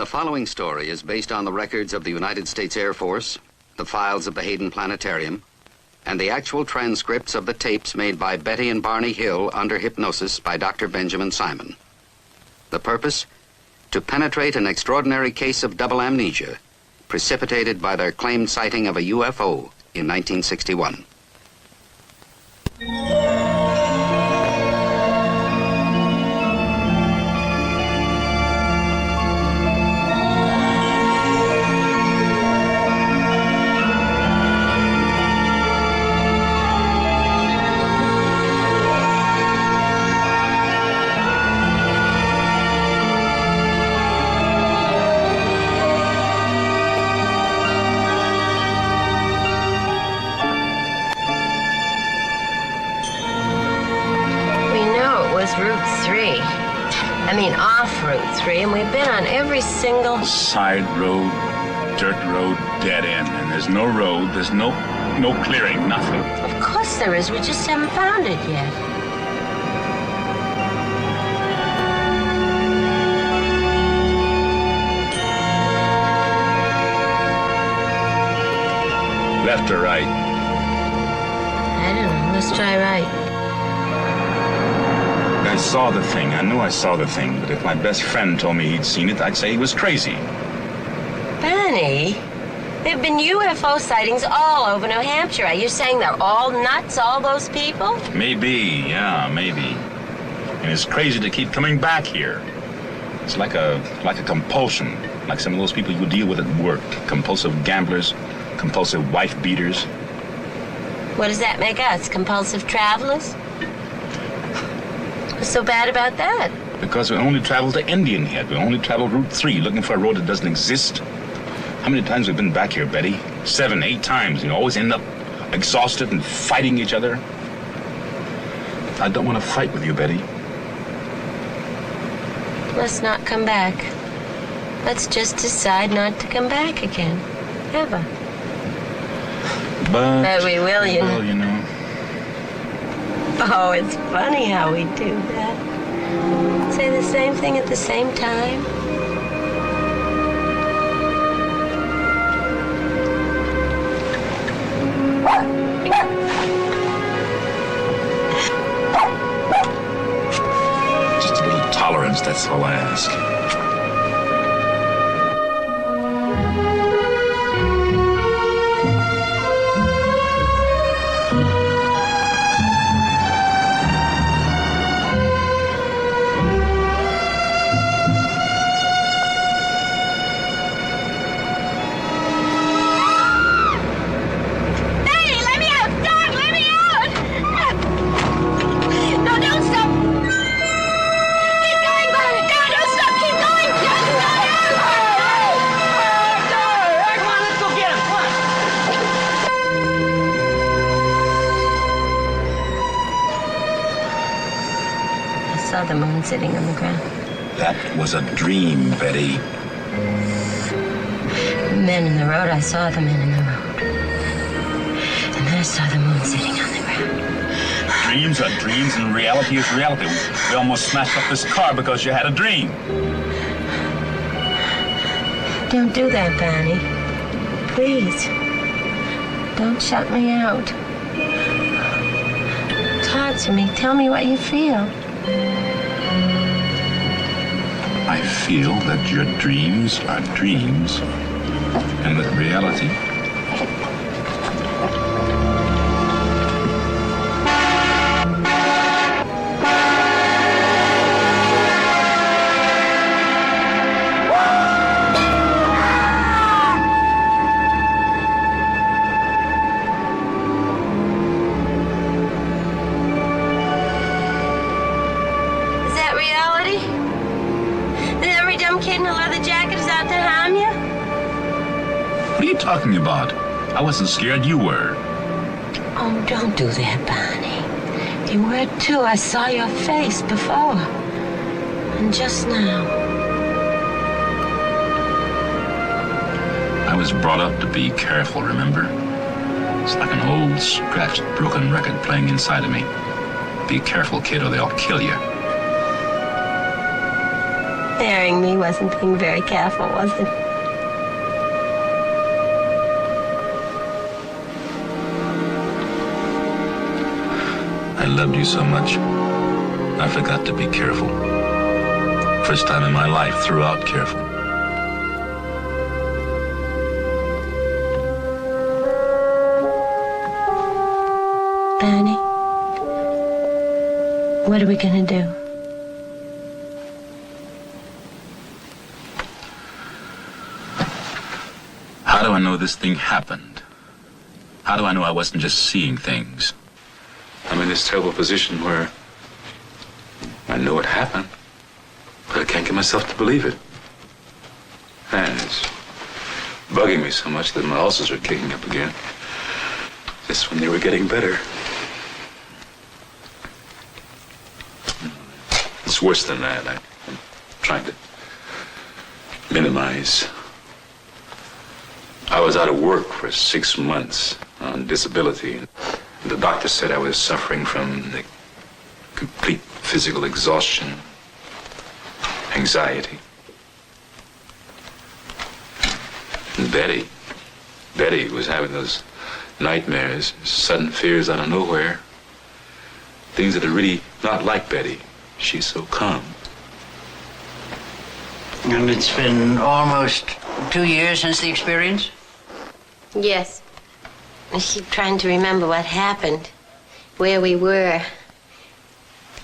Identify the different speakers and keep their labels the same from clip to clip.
Speaker 1: The following story is based on the records of the United States Air Force, the files of the Hayden Planetarium, and the actual transcripts of the tapes made by Betty and Barney Hill under hypnosis by Dr. Benjamin Simon. The purpose? To penetrate an extraordinary case of double amnesia precipitated by their claimed sighting of a UFO in 1961.
Speaker 2: Off Route 3, and we've been on every single...
Speaker 3: Side road, dirt road, dead end, and there's no road, there's no clearing, nothing.
Speaker 2: Of course there is, we just haven't found it yet.
Speaker 3: Left or right?
Speaker 2: I don't know, let's try right.
Speaker 3: I saw the thing. I knew I saw the thing, but if my best friend told me he'd seen it, I'd say he was crazy.
Speaker 2: Benny, there have been UFO sightings all over New Hampshire. Are you saying they're all nuts, all those people?
Speaker 3: Maybe, yeah, maybe. And it's crazy to keep coming back here. It's like a compulsion, like some of those people you deal with at work. Compulsive gamblers, compulsive wife beaters.
Speaker 2: What does that make us, compulsive travelers? What's so bad about that?
Speaker 3: Because we only travel to Indian Head. We only travel Route 3, looking for a road that doesn't exist. How many times have we been back here, Betty? 7, 8 times. You always end up exhausted and fighting each other. I don't want to fight with you, Betty.
Speaker 2: Let's not come back. Let's just decide not to come back again. Ever. But we will, you know.
Speaker 3: Well, you know.
Speaker 2: Oh, it's funny how we do that. Say the same thing at the same time.
Speaker 3: Just a little tolerance, that's all I ask.
Speaker 2: The moon sitting on the ground.
Speaker 3: That was a dream, Betty.
Speaker 2: The men in the road, I saw the men in the road. And then I saw the moon sitting on the ground.
Speaker 3: Dreams are dreams and reality is reality. We almost smashed up this car because you had a dream.
Speaker 2: Don't do that, Barney. Please. Don't shut me out. Talk to me. Tell me what you feel.
Speaker 3: I feel that your dreams are dreams, and that reality talking about? I wasn't scared, you were.
Speaker 2: Oh, don't do that, Barney. You were too. I saw your face before. And just now.
Speaker 3: I was brought up to be careful, remember? It's like an old, scratched, broken record playing inside of me. Be careful, kid, or they'll kill you.
Speaker 2: Sparing me wasn't being very careful, was it?
Speaker 3: I loved you so much, I forgot to be careful. First time in my life, throughout careful.
Speaker 2: Barney, what are we gonna do?
Speaker 3: How do I know this thing happened? How do I know I wasn't just seeing things? I'm in this terrible position where I know it happened, but I can't get myself to believe it. And it's bugging me so much that my ulcers are kicking up again. Just when they were getting better. It's worse than that. I'm trying to minimize. I was out of work for 6 months on disability. The doctor said I was suffering from the complete physical exhaustion, anxiety. And Betty was having those nightmares, sudden fears out of nowhere. Things that are really not like Betty. She's so calm.
Speaker 4: And it's been almost 2 years since the experience?
Speaker 2: Yes. I keep trying to remember what happened, where we were.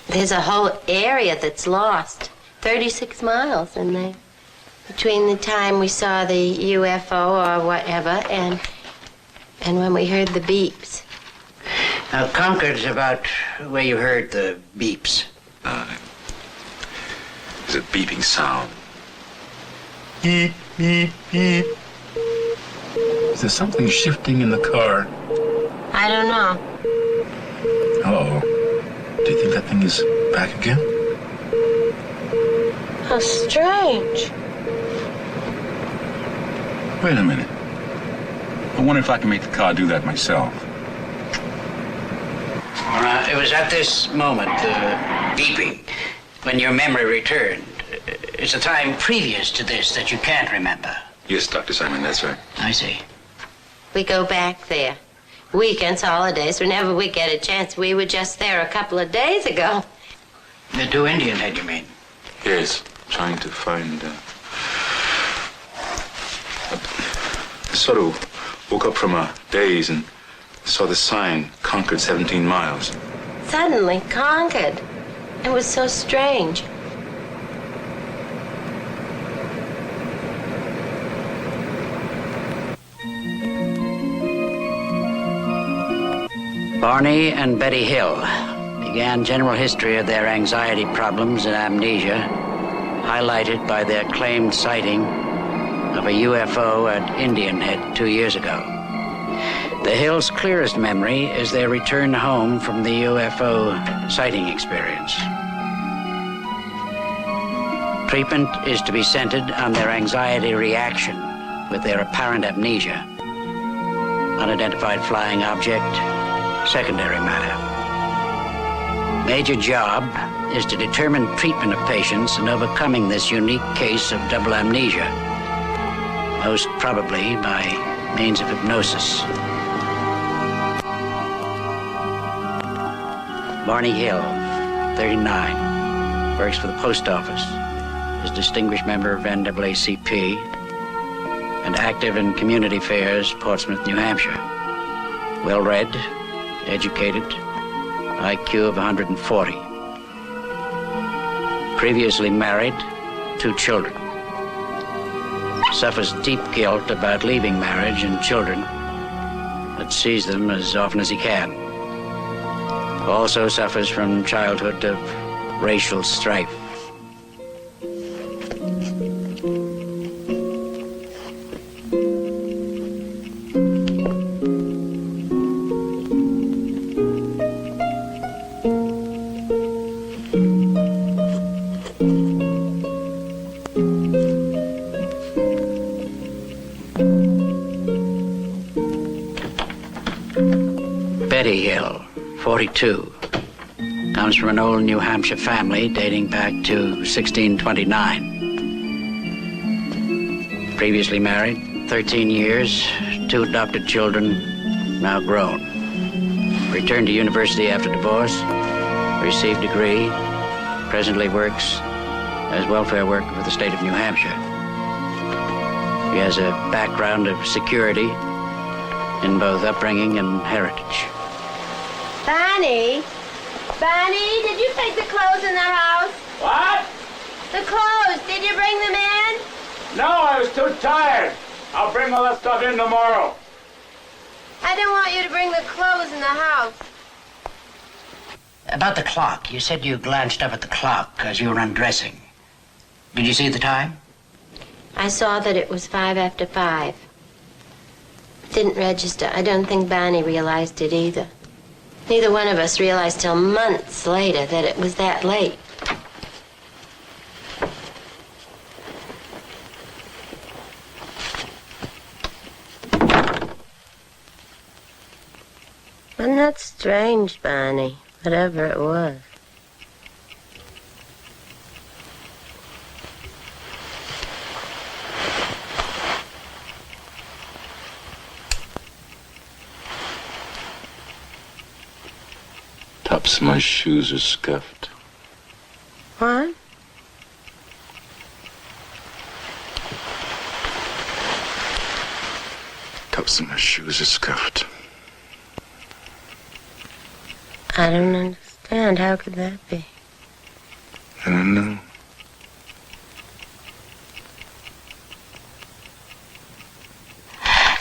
Speaker 2: There's a whole area that's lost. 36 miles in there. Between the time we saw the UFO or whatever and when we heard the beeps.
Speaker 4: Now, Concord's about where you heard the beeps.
Speaker 3: There's a beeping sound.
Speaker 4: Beep, beep, beep.
Speaker 3: Is there something shifting in the car?
Speaker 2: I don't know.
Speaker 3: Uh-oh. Do you think that thing is back again?
Speaker 2: How strange.
Speaker 3: Wait a minute. I wonder if I can make the car do that myself.
Speaker 4: It was at this moment, beeping, when your memory returned. It's a time previous to this that you can't remember.
Speaker 3: Yes, Dr. Simon, that's right.
Speaker 4: I see.
Speaker 2: We go back there. Weekends, holidays, whenever we get a chance. We were just there a couple of days ago.
Speaker 4: The 2 Indian head, you mean?
Speaker 3: Yes, trying to find... I sort of woke up from a daze and saw the sign, Concord 17 miles.
Speaker 2: Suddenly, Concord. It was so strange.
Speaker 4: Barney and Betty Hill began general history of their anxiety problems and amnesia, highlighted by their claimed sighting of a UFO at Indian Head 2 years ago. The Hills' clearest memory is their return home from the UFO sighting experience. Treatment is to be centered on their anxiety reaction with their apparent amnesia. Unidentified flying object, secondary matter. Major job is to determine treatment of patients in overcoming this unique case of double amnesia, most probably by means of hypnosis. Barney Hill, 39, works for the post office, is distinguished member of NAACP, and active in community affairs, Portsmouth, New Hampshire. Well-read, educated, IQ of 140. Previously married, 2 children. Suffers deep guilt about leaving marriage and children, but sees them as often as he can. Also suffers from childhood of racial strife. Betty Hill, 42, comes from an old New Hampshire family dating back to 1629. Previously married, 13 years, 2 adopted children, now grown. Returned to university after divorce, received degree, presently works as welfare worker for the state of New Hampshire. He has a background of security in both upbringing and heritage.
Speaker 2: Bonnie? Bonnie, did you take the clothes in the house?
Speaker 5: What?
Speaker 2: The clothes, did you bring them in?
Speaker 5: No, I was too tired. I'll bring all that stuff in tomorrow.
Speaker 2: I didn't want you to bring the clothes in the house.
Speaker 4: About the clock, you said you glanced up at the clock as you were undressing. Did you see the time?
Speaker 2: I saw that it was 5 after 5. Didn't register. I don't think Bonnie realized it either. Neither one of us realized till months later that it was that late. Wasn't that strange, Bonnie? Whatever it was.
Speaker 3: Tops of my shoes are scuffed.
Speaker 2: What?
Speaker 3: Tops of my shoes are scuffed.
Speaker 2: I don't understand. How could that be?
Speaker 3: I don't know.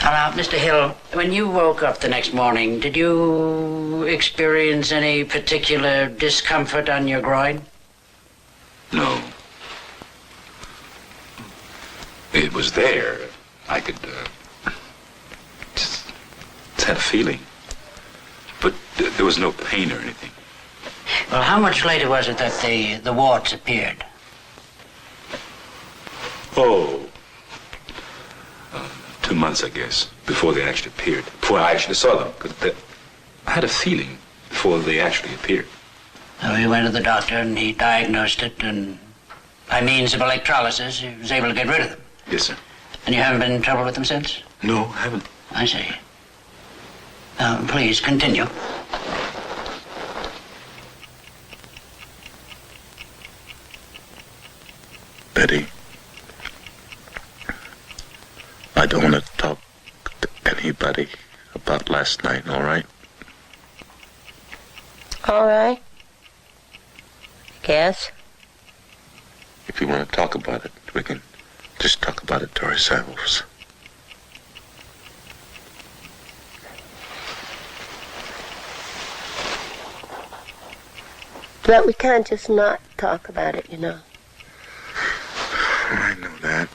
Speaker 4: Now, Mr. Hill, when you woke up the next morning, did you experience any particular discomfort on your groin?
Speaker 3: No. It was there. I could, just had a feeling. But there was no pain or anything.
Speaker 4: Well, how much later was it that the warts appeared?
Speaker 3: Oh. 2 months, I guess, before they actually appeared. Before I actually saw them. Because I had a feeling before they actually appeared.
Speaker 4: So you went to the doctor and he diagnosed it, and by means of electrolysis, he was able to get rid of them.
Speaker 3: Yes, sir.
Speaker 4: And you haven't been in trouble with them since?
Speaker 3: No, I haven't.
Speaker 4: I see. Now, please, continue.
Speaker 3: Betty, I don't want to talk to anybody about last night, all right?
Speaker 2: All right. Guess.
Speaker 3: If you want to talk about it, we can just talk about it to ourselves.
Speaker 2: But we can't just not talk about it, you know.
Speaker 3: I know that.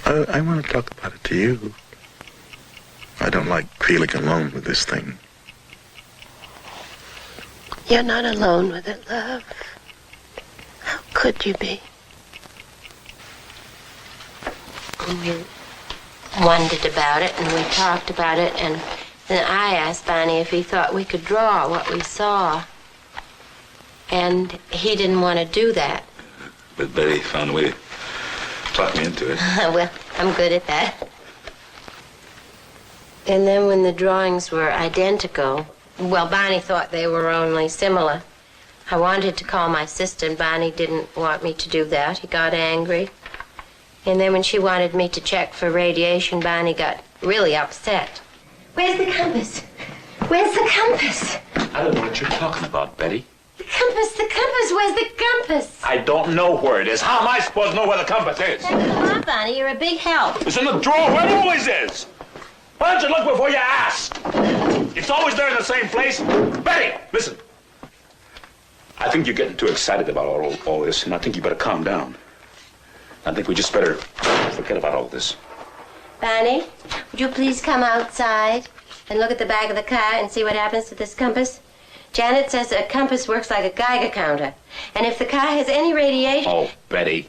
Speaker 3: I want to talk about it to you. I don't like feeling alone with this thing.
Speaker 2: You're not alone with it, love. How could you be? We wondered about it, and we talked about it, and then I asked Bonnie if he thought we could draw what we saw. And he didn't want to do that.
Speaker 3: But Betty found a way to talk me into it.
Speaker 2: Well, I'm good at that. And then when the drawings were identical, well, Bonnie thought they were only similar. I wanted to call my sister, and Bonnie didn't want me to do that. He got angry. And then when she wanted me to check for radiation, Bonnie got really upset. Where's the compass? Where's the compass?
Speaker 5: I don't know what you're talking about, Betty.
Speaker 2: The compass, where's the compass?
Speaker 5: I don't know where it is. How am I supposed to know where the compass is?
Speaker 2: Come on, Bonnie, you're a big help.
Speaker 5: It's in the drawer where it always is. Why don't you look before you ask? It's always there in the same place. Betty, listen. I think you're getting too excited about all this, and I think you better calm down. I think we just better forget about all this.
Speaker 2: Bonnie, would you please come outside and look at the back of the car and see what happens to this compass? Janet says a compass works like a Geiger counter. And if the car has any radiation...
Speaker 5: Oh, Betty,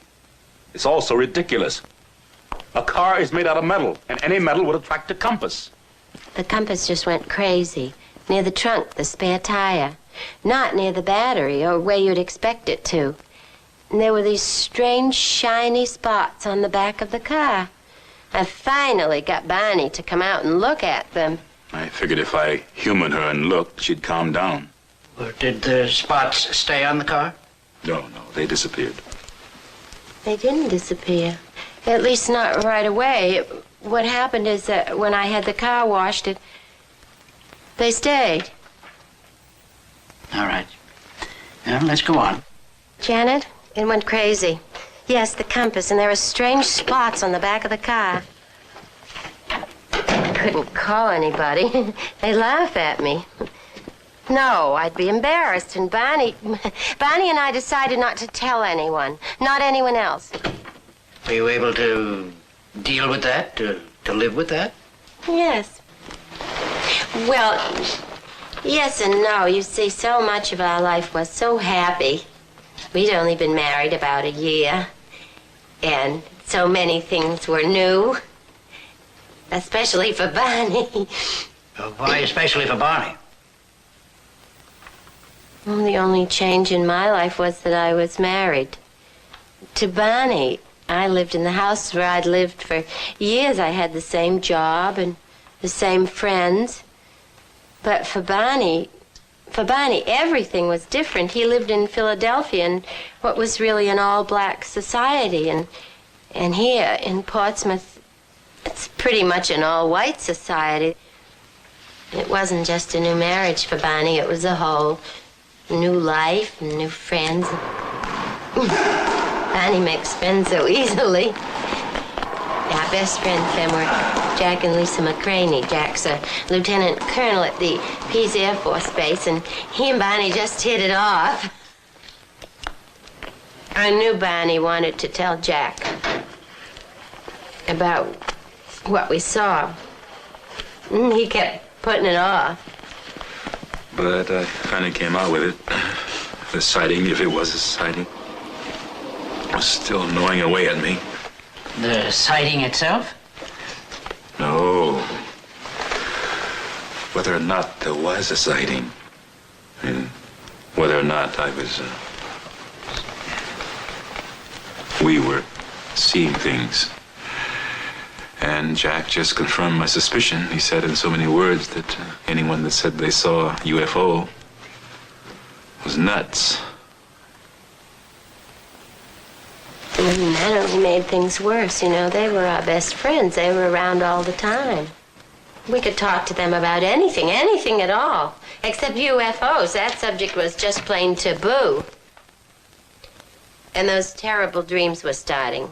Speaker 5: it's all so ridiculous. A car is made out of metal, and any metal would attract a compass.
Speaker 2: The compass just went crazy. Near the trunk, the spare tire. Not near the battery, or where you'd expect it to. And there were these strange, shiny spots on the back of the car. I finally got Barney to come out and look at them.
Speaker 3: I figured if I humored her and looked, she'd calm down.
Speaker 4: Well, did the spots stay on the car?
Speaker 3: No, they disappeared.
Speaker 2: They didn't disappear. At least not right away. What happened is that when I had the car washed, they stayed.
Speaker 4: All right. Now, let's go on.
Speaker 2: Janet, it went crazy. Yes, the compass, and there were strange spots on the back of the car. I couldn't call anybody. They laugh at me. No, I'd be embarrassed, and Barney and I decided not to tell anyone, not anyone else.
Speaker 4: Were you able to deal with that, to live with that?
Speaker 2: Yes. Well, yes and no. You see, so much of our life was so happy. We'd only been married about a year, and so many things were new, especially for Barney.
Speaker 4: Why especially for Barney?
Speaker 2: Well, the only change in my life was that I was married to Barney. I lived in the house where I'd lived for years. I had the same job and the same friends. But for Barney, everything was different. He lived in Philadelphia in what was really an all-black society. And here in Portsmouth, it's pretty much an all-white society. It wasn't just a new marriage for Barney. It was a whole new life and new friends. Barney makes friends so easily. Our best friends then were Jack and Lisa McCraney. Jack's a lieutenant colonel at the Pease Air Force Base, and he and Barney just hit it off. I knew Barney wanted to tell Jack about what we saw. He kept putting it off.
Speaker 3: But I finally came out with it. The sighting, if it was a sighting, was still gnawing away at me.
Speaker 4: The sighting itself?
Speaker 3: No. Whether or not there was a sighting, and whether or not we were seeing things. And Jack just confirmed my suspicion. He said in so many words that anyone that said they saw a UFO was nuts.
Speaker 2: And that only made things worse, you know. They were our best friends. They were around all the time. We could talk to them about anything at all, except UFOs. That subject was just plain taboo. And those terrible dreams were starting.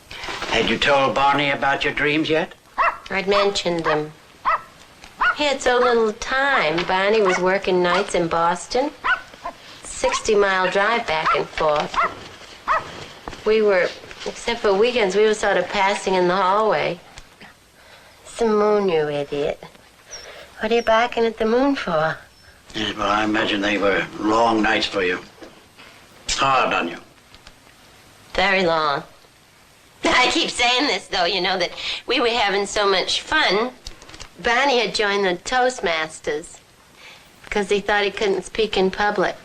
Speaker 4: Had you told Barney about your dreams yet?
Speaker 2: I'd mentioned them. He had so little time. Barney was working nights in Boston. 60-mile drive back and forth. We were, except for weekends, we were sort of passing in the hallway. It's the moon, you idiot. What are you barking at the moon for?
Speaker 4: Yes, well, I imagine they were long nights for you. Hard on you.
Speaker 2: Very long. I keep saying this, though, you know, that we were having so much fun. Barney had joined the Toastmasters because he thought he couldn't speak in public.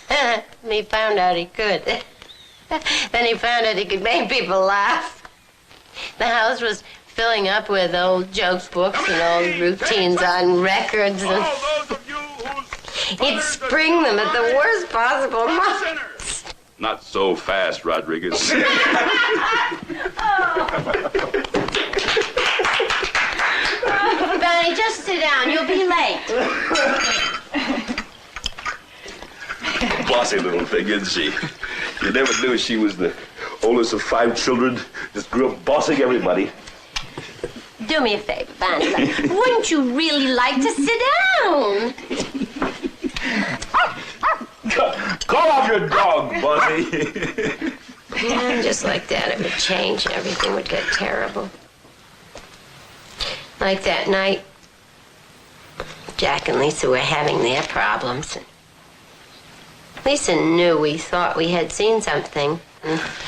Speaker 2: And he found out he could. Then he found out he could make people laugh. The house was filling up with old joke books and old routines on records. And he'd spring them at the worst possible moments.
Speaker 5: Not so fast, Rodriguez.
Speaker 2: Barney, just sit down. You'll be late.
Speaker 5: Bossy little thing, isn't she? You never knew she was the oldest of 5 children. Just grew up bossing everybody.
Speaker 2: Do me a favor, Barney. Wouldn't you really like to sit down?
Speaker 5: Call off your dog, Bossy.
Speaker 2: Yeah, just like that, it would change and everything would get terrible. Like that night, Jack and Lisa were having their problems. Lisa knew we thought we had seen something.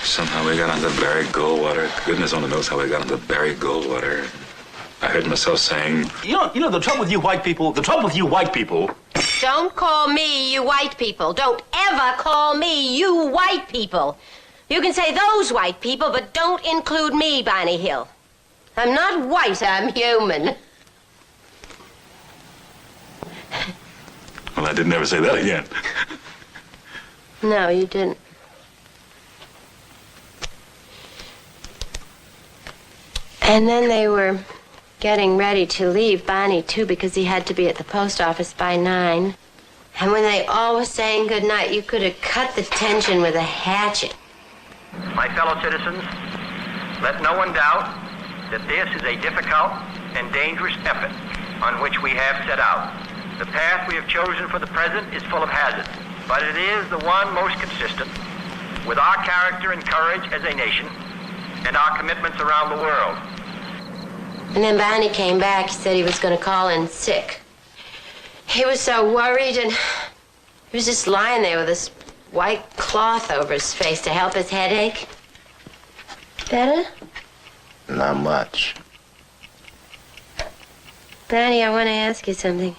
Speaker 3: Somehow we got onto Barry Goldwater. Goodness only knows how we got onto Barry Goldwater. I heard myself saying, you know, the trouble with you white people,
Speaker 2: Don't call me you white people. Don't ever call me you white people. You can say those white people, but don't include me, Barney Hill. I'm not white, I'm human.
Speaker 3: well, I didn't ever say that again.
Speaker 2: No, you didn't. And then they were getting ready to leave, Barney, too, because he had to be at the post office by 9. And when they all were saying goodnight, you could have cut the tension with a hatchet.
Speaker 6: My fellow citizens, let no one doubt that this is a difficult and dangerous effort on which we have set out. The path we have chosen for the present is full of hazards, but it is the one most consistent with our character and courage as a nation and our commitments around the world.
Speaker 2: And then Barney came back. He said he was going to call in sick. He was so worried, and he was just lying there with this white cloth over his face to help his headache. Better?
Speaker 7: Not much.
Speaker 2: Barney, I want to ask you something.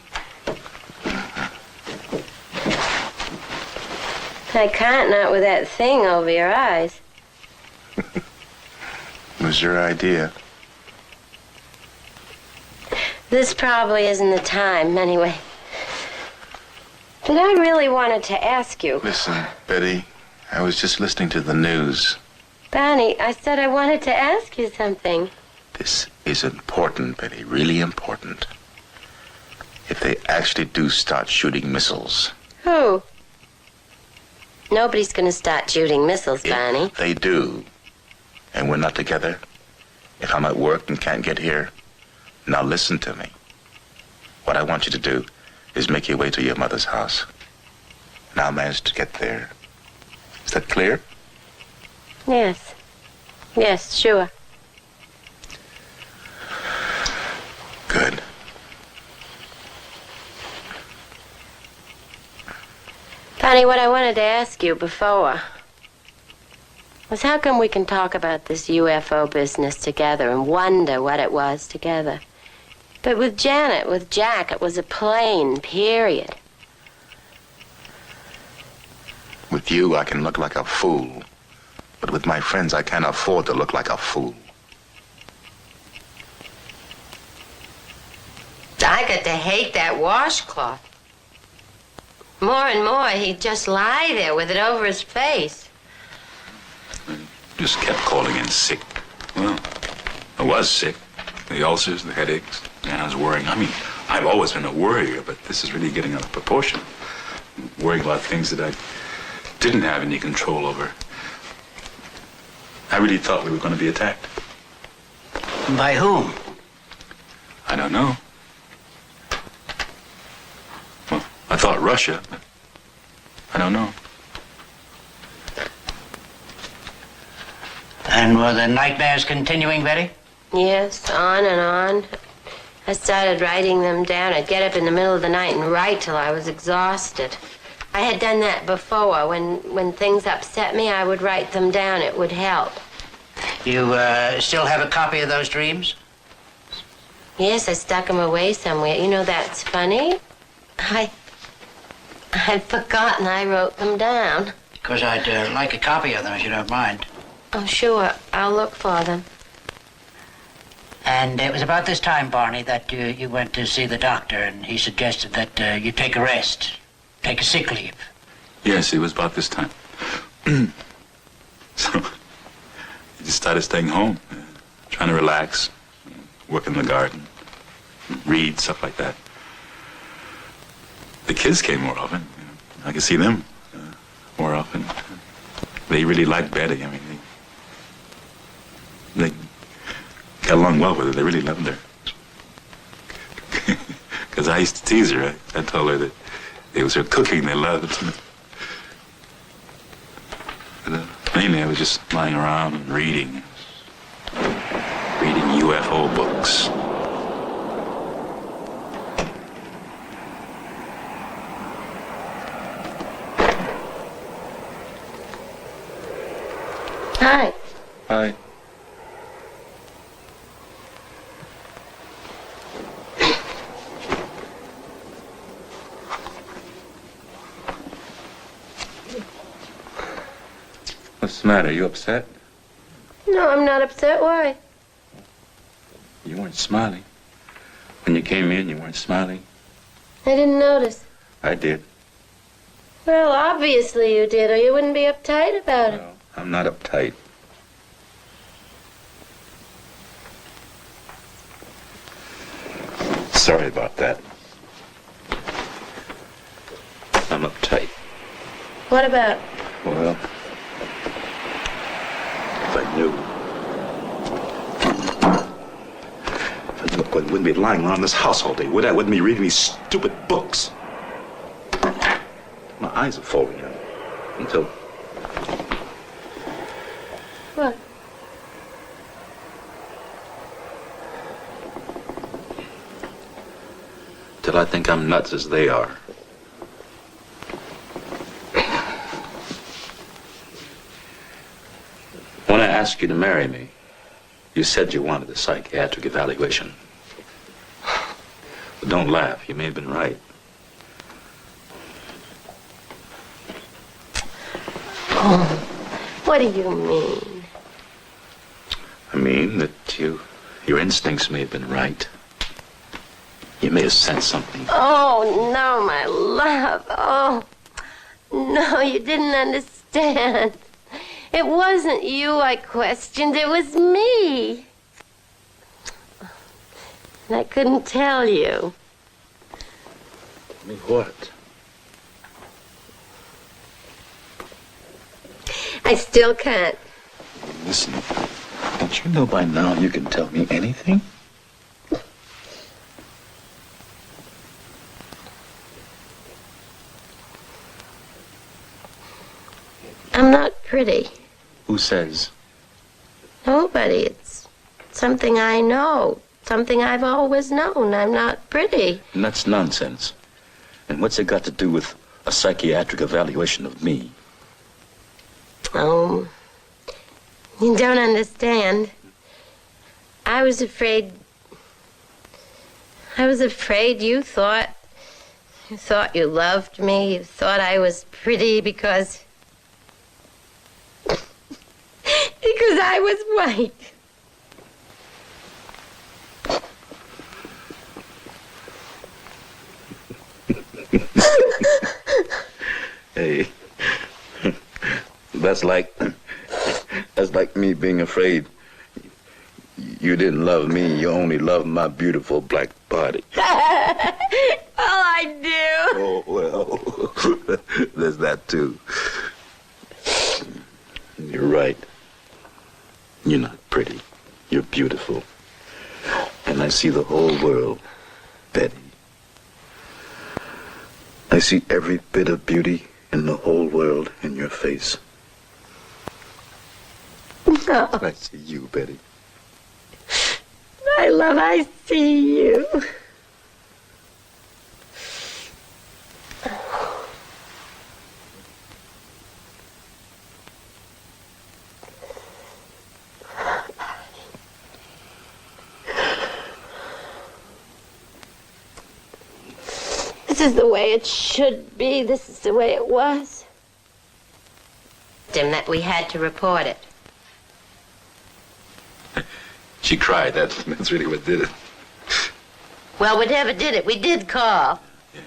Speaker 2: I can't not with that thing over your eyes.
Speaker 7: It was your idea.
Speaker 2: This probably isn't the time, anyway. But I really wanted to ask you.
Speaker 7: Listen, Betty, I was just listening to the news.
Speaker 2: Barney, I said I wanted to ask you something.
Speaker 7: This is important, Betty, really important. If they actually do start shooting missiles.
Speaker 2: Who? Nobody's gonna start shooting missiles, Barney.
Speaker 7: If they do, and we're not together, if I'm at work and can't get here, now listen to me. What I want you to do is make your way to your mother's house. And I'll manage to get there. Is that clear?
Speaker 2: Yes. Yes, sure.
Speaker 7: Good.
Speaker 2: Barney, what I wanted to ask you before was how come we can talk about this UFO business together and wonder what it was together? But with Janet, with Jack, it was a plane, period.
Speaker 7: With you, I can look like a fool. But with my friends, I can't afford to look like a fool.
Speaker 2: I got to hate that washcloth. More and more, he'd just lie there with it over his face.
Speaker 3: Just kept calling in sick. Well, I was sick. The ulcers, the headaches, and I was worrying. I mean, I've always been a worrier, but this is really getting out of proportion. Worrying about things that I didn't have any control over. I really thought we were going to be attacked.
Speaker 4: By whom?
Speaker 3: I don't know. Well, I thought Russia, but I don't know.
Speaker 4: And were the nightmares continuing, Betty?
Speaker 2: Yes, on and on. I started writing them down. I'd get up in the middle of the night and write till I was exhausted. I had done that before. When things upset me, I would write them down. It would help.
Speaker 4: You still have a copy of those dreams?
Speaker 2: Yes, I stuck them away somewhere. You know, that's funny. I'd forgotten I wrote them down.
Speaker 4: Because I'd like a copy of them, if you don't mind.
Speaker 2: Oh, sure. I'll look for them.
Speaker 4: And it was about this time, Barney, that you went to see the doctor, and he suggested that you take a rest, take a sick leave.
Speaker 3: Yes, it was about this time. So, I just started staying home, trying to relax, work in the garden, read, stuff like that. The kids came more often. I could see them more often. They really liked Betty. I mean, they got along well with her. They really loved her. Because I used to tease her. I told her that it was her cooking they loved. But, mainly I was just lying around and reading UFO books.
Speaker 2: Hi.
Speaker 7: Hi. What's the matter? You upset?
Speaker 2: No, I'm not upset. Why?
Speaker 7: You weren't smiling. When you came in, you weren't smiling.
Speaker 2: I didn't notice.
Speaker 7: I did.
Speaker 2: Well, obviously you did, or you wouldn't be uptight about it.
Speaker 7: No, I'm not uptight. Sorry about that. I'm uptight.
Speaker 2: What about?
Speaker 7: Well, if I knew. If I knew, I wouldn't be lying around this house all day, would I? Wouldn't be reading these stupid books. My eyes are falling out. Until.
Speaker 2: What?
Speaker 7: Till I think I'm nuts as they are. When I asked you to marry me, you said you wanted a psychiatric evaluation. But don't laugh, you may have been right.
Speaker 2: Oh, what do you mean?
Speaker 7: I mean that your instincts may have been right. You may have sensed something.
Speaker 2: Oh, no, my love. Oh, no, you didn't understand. It wasn't you I questioned, it was me. And I couldn't tell you.
Speaker 7: Me what?
Speaker 2: I still can't.
Speaker 7: Listen, don't you know by now you can tell me anything?
Speaker 2: I'm not pretty.
Speaker 7: Who says?
Speaker 2: Nobody. It's something I know. Something I've always known. I'm not pretty.
Speaker 7: And that's nonsense. And what's it got to do with a psychiatric evaluation of me?
Speaker 2: Oh, you don't understand. I was afraid you thought you loved me. You thought I was pretty because I was white.
Speaker 7: Hey, that's like me being afraid you didn't love me. You only loved my beautiful black body.
Speaker 2: Well, I do.
Speaker 7: Oh, well, there's that too. You're right. You're not pretty. You're beautiful. And I see the whole world, Betty. I see every bit of beauty in the whole world in your face.
Speaker 2: No.
Speaker 7: I see you, Betty.
Speaker 2: My love, I see you. This is the way it should be. This is the way it was. That we had to report it.
Speaker 7: She cried. That's really what did it.
Speaker 2: Well, whatever did it, we did call.
Speaker 7: Yeah.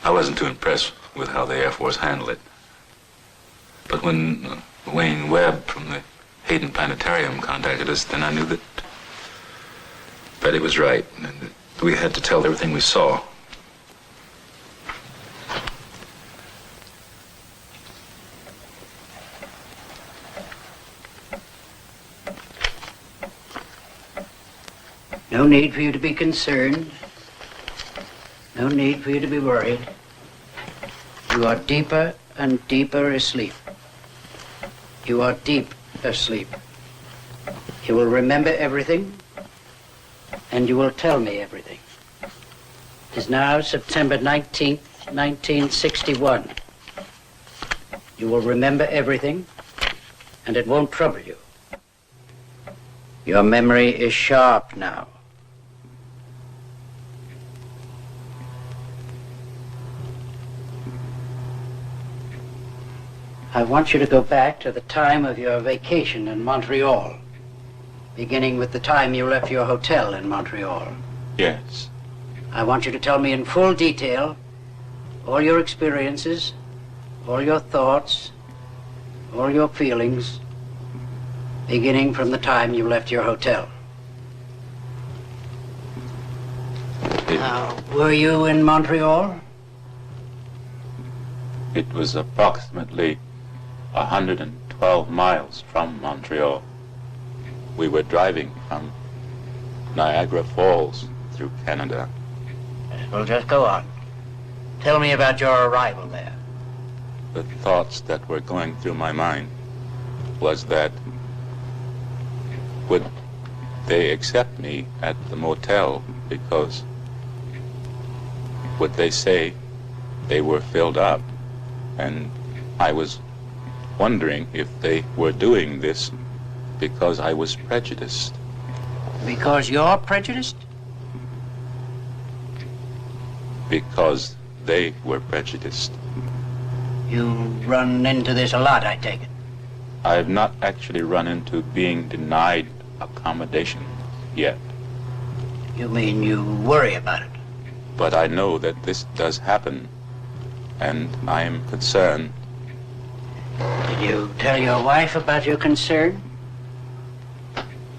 Speaker 7: I wasn't too impressed with how the Air Force handled it. But when Wayne Webb from the Hayden Planetarium contacted us, then I knew that Betty was right, and that we had to tell everything we saw.
Speaker 4: No need for you to be concerned. No need for you to be worried. You are deeper and deeper asleep. You are deep asleep. You will remember everything, and you will tell me everything. It is now September 19th, 1961. You will remember everything, and it won't trouble you. Your memory is sharp now. I want you to go back to the time of your vacation in Montreal, beginning with the time you left your hotel in Montreal.
Speaker 7: Yes.
Speaker 4: I want you to tell me in full detail all your experiences, all your thoughts, all your feelings, beginning from the time you left your hotel. Now, were you in Montreal?
Speaker 7: It was approximately 112 miles from Montreal. We were driving from Niagara Falls through Canada.
Speaker 4: Well, just go on. Tell me about your arrival there.
Speaker 7: The thoughts that were going through my mind was that would they accept me at the motel, because would they say they were filled up? And I was wondering if they were doing this because I was prejudiced.
Speaker 4: Because you're prejudiced?
Speaker 7: Because they were prejudiced.
Speaker 4: You run into this a lot, I take it.
Speaker 7: I have not actually run into being denied accommodation yet,
Speaker 4: You mean you worry about it?
Speaker 7: but I know that this does happen, and I am concerned.
Speaker 4: Did you tell your wife about your concern?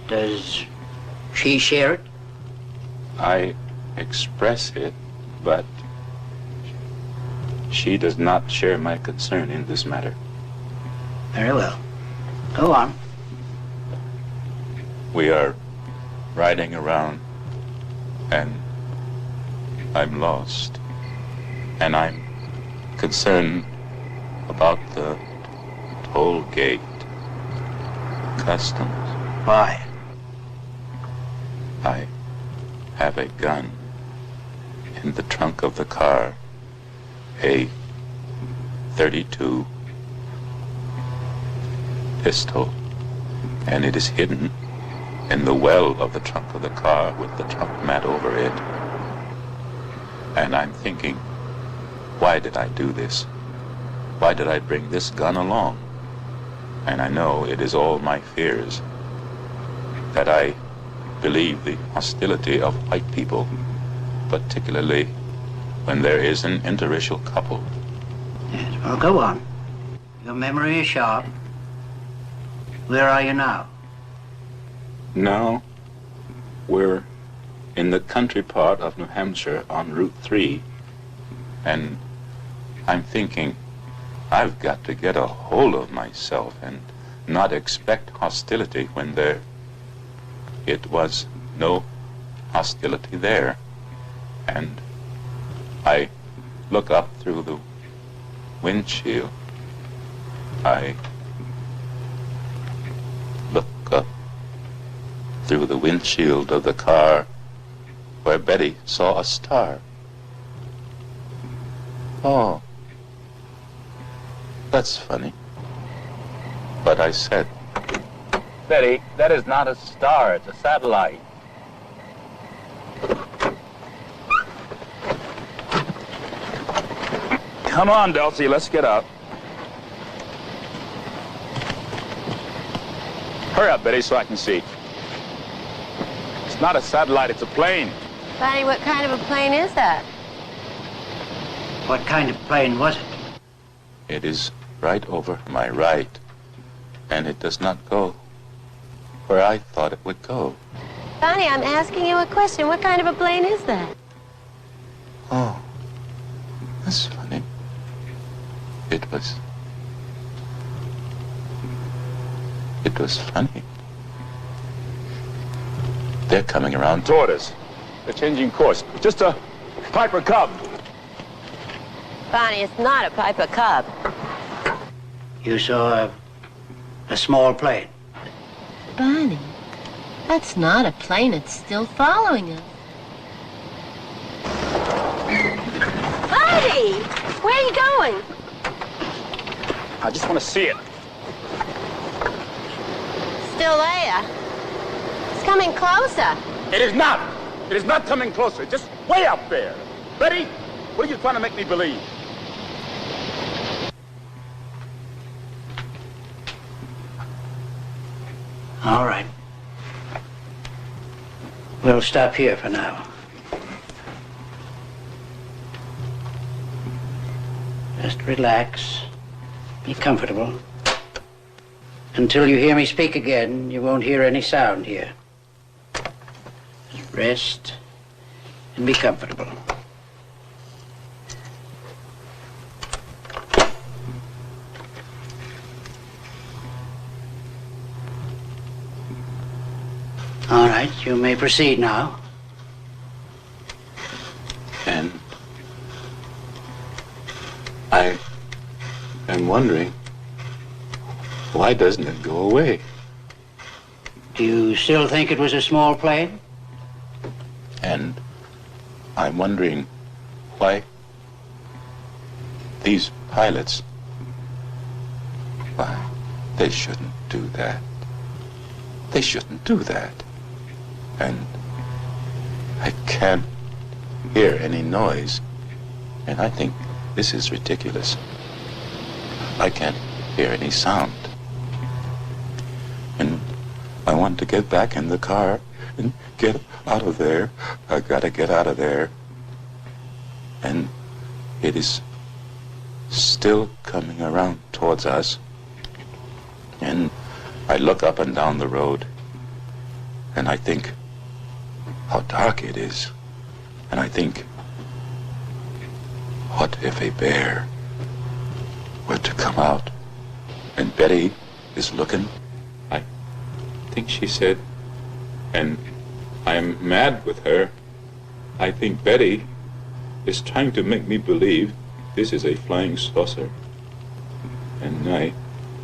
Speaker 4: Does she share it?
Speaker 7: I express it, but she does not share my concern in this matter.
Speaker 4: Very well. Go on.
Speaker 7: We are riding around, and I'm lost, and I'm concerned about the toll gate, customs.
Speaker 4: Why?
Speaker 7: I have a gun in the trunk of the car, a .32 pistol, and it is hidden in the well of the trunk of the car with the trunk mat over it. And I'm thinking, why did I do this? Why did I bring this gun along? And I know it is all my fears, that I believe the hostility of white people, particularly when there is an interracial couple.
Speaker 4: Yes, well, go on. Your memory is sharp. Where are you now?
Speaker 7: Now, we're in the country part of New Hampshire on Route 3, and I'm thinking, I've got to get a hold of myself and not expect hostility when it was no hostility there. And I look up through the windshield. I look up through the windshield of the car where Betty saw a star. Oh, that's funny. But I said, Betty, that is not a star, it's a satellite.
Speaker 5: Come on, Dulcie, let's get out. Hurry up, Betty, so I can see. It's not a satellite, it's a plane.
Speaker 2: Bonnie, what kind of a plane is that?
Speaker 4: What kind of plane was it?
Speaker 7: It is right over my right, and it does not go where I thought it would go.
Speaker 2: Bonnie, I'm asking you a question. What kind of a plane is that?
Speaker 7: Oh, that's funny. It was funny. They're coming around
Speaker 5: Toward us. They're changing course. Just a Piper Cub.
Speaker 2: Bonnie, it's not a Piper Cub.
Speaker 4: You saw a small plane.
Speaker 2: Bonnie, that's not a plane. It's still following us. Bonnie! Where are you going?
Speaker 5: I just want to see it.
Speaker 2: Still there. It's coming closer.
Speaker 5: It is not. It is not coming closer. It's just way up there. Betty, what are you trying to make me believe?
Speaker 4: All right. We'll stop here for now. Just relax. Be comfortable. Until you hear me speak again, you won't hear any sound here. Just rest and be comfortable. All right, you may proceed now.
Speaker 8: And I am wondering, why doesn't it go away?
Speaker 4: Do you still think it was a small plane?
Speaker 7: And I'm wondering why these pilots, why they shouldn't do that. They shouldn't do that. And I can't hear any noise. And I think this is ridiculous. I can't hear any sound. And I want to get back in the car and get out of there. I gotta get out of there. And it is still coming around towards us. And I look up and down the road, and I think how dark it is. And I think, what if a bear were to come out? And Betty is looking.
Speaker 8: I think she said, and I'm mad with her. I think Betty is trying to make me believe this is a flying saucer. And I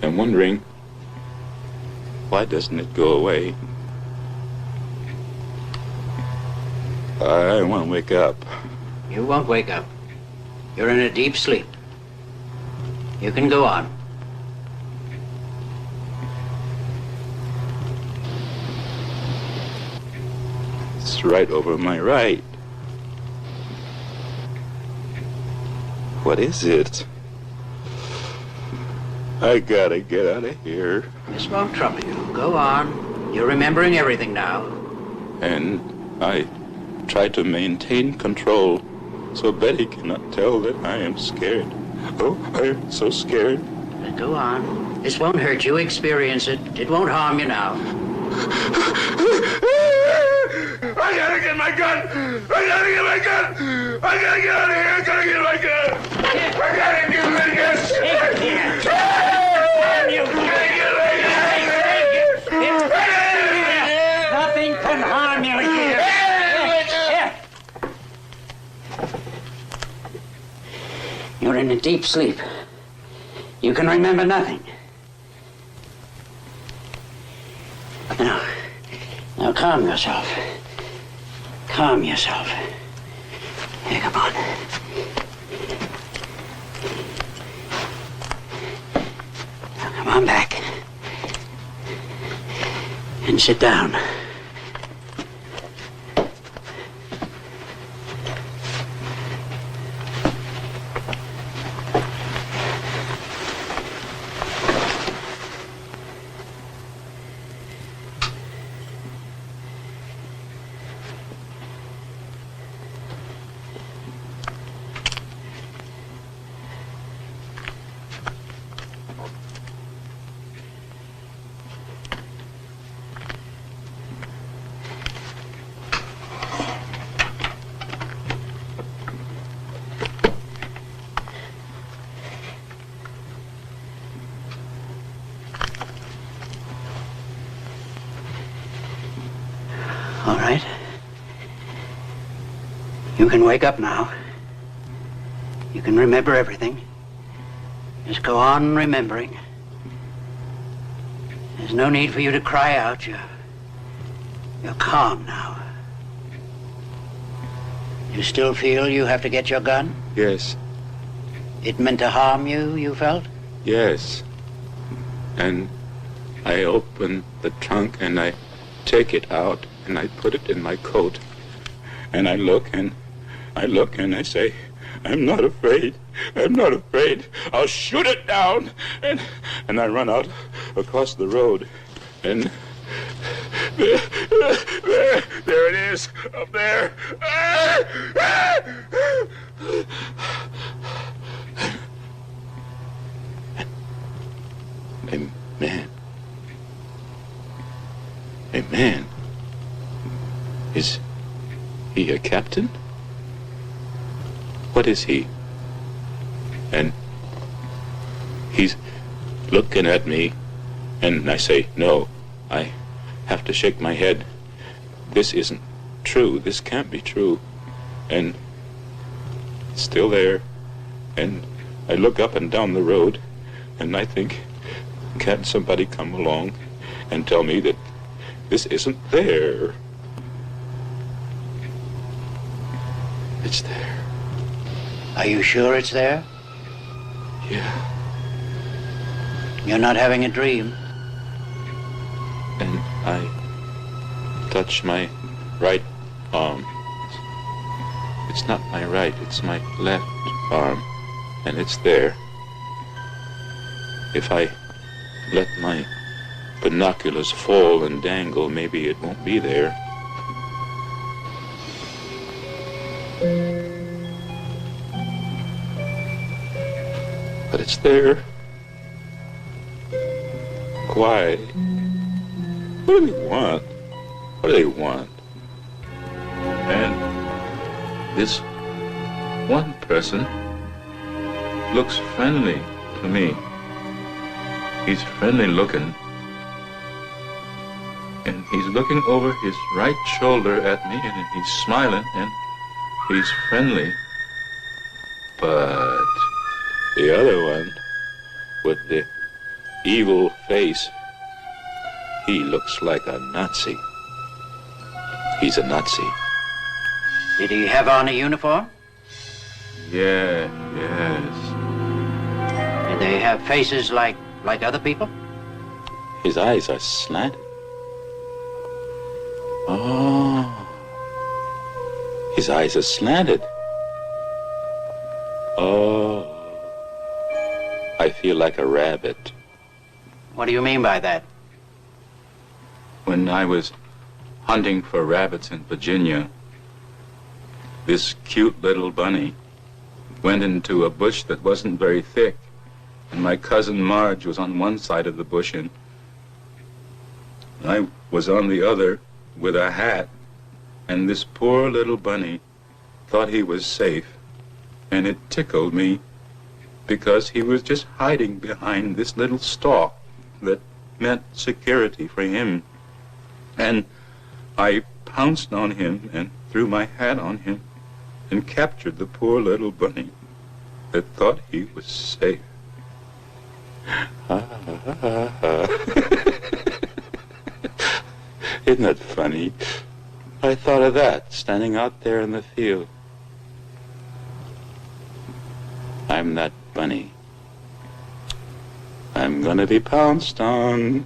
Speaker 8: am wondering, why doesn't it go away? I want to wake up.
Speaker 4: You won't wake up. You're in a deep sleep. You can go on.
Speaker 8: It's right over my right. What is it? I gotta get out of here.
Speaker 4: This won't trouble you. Go on. You're remembering everything now.
Speaker 8: And I try to maintain control so Betty cannot tell that I am scared. Oh, I am so scared.
Speaker 4: But go on. This won't hurt you. Experience it. It won't harm you now.
Speaker 5: I gotta get my gun! I gotta get my gun! I gotta get out of here! I gotta get my gun! I gotta get my gun!
Speaker 4: Nothing can harm you here. You're in a deep sleep. You can remember nothing. Now calm yourself. Calm yourself. Here, come on. Now come on back. And sit down. All right. You can wake up now. You can remember everything. Just go on remembering. There's no need for you to cry out. You're calm now. You still feel you have to get your gun?
Speaker 8: Yes,
Speaker 4: It meant to harm you, you felt?
Speaker 8: yes. And I open the trunk and I take it out and I put it in my coat. And I look and I say, I'm not afraid. I'm not afraid. I'll shoot it down. And I run out across the road. And There it is, up there. A man. Is he a captain? What is he? And he's looking at me, and I say, no, I have to shake my head. This isn't true. This can't be true. And it's still there. And I look up and down the road, and I think, can't somebody come along and tell me that this isn't there? It's there.
Speaker 4: Are you sure it's there?
Speaker 8: Yeah.
Speaker 4: You're not having a dream?
Speaker 8: And I touch my right arm. It's not my right, it's my left arm. And it's there. If I let my binoculars fall and dangle, maybe it won't be there. But it's there. Why? What do they want? What do they want? And this one person looks friendly to me. He's friendly looking. And he's looking over his right shoulder at me, and he's smiling, and he's friendly. But the other one, with the evil face, he looks like a Nazi. He's a Nazi.
Speaker 4: Did he have on a uniform?
Speaker 8: Yes.
Speaker 4: Did they have faces like other people?
Speaker 8: His eyes are slanted. Oh. His eyes are slanted. Oh. I feel like a rabbit.
Speaker 4: What do you mean by that?
Speaker 8: When I was hunting for rabbits in Virginia, this cute little bunny went into a bush that wasn't very thick, and my cousin Marge was on one side of the bush, and I was on the other with a hat, and this poor little bunny thought he was safe, and it tickled me because he was just hiding behind this little stalk that meant security for him. And I pounced on him and threw my hat on him and captured the poor little bunny that thought he was safe. Isn't that funny? I thought of that standing out there in the field. I'm that bunny. I'm gonna be pounced on.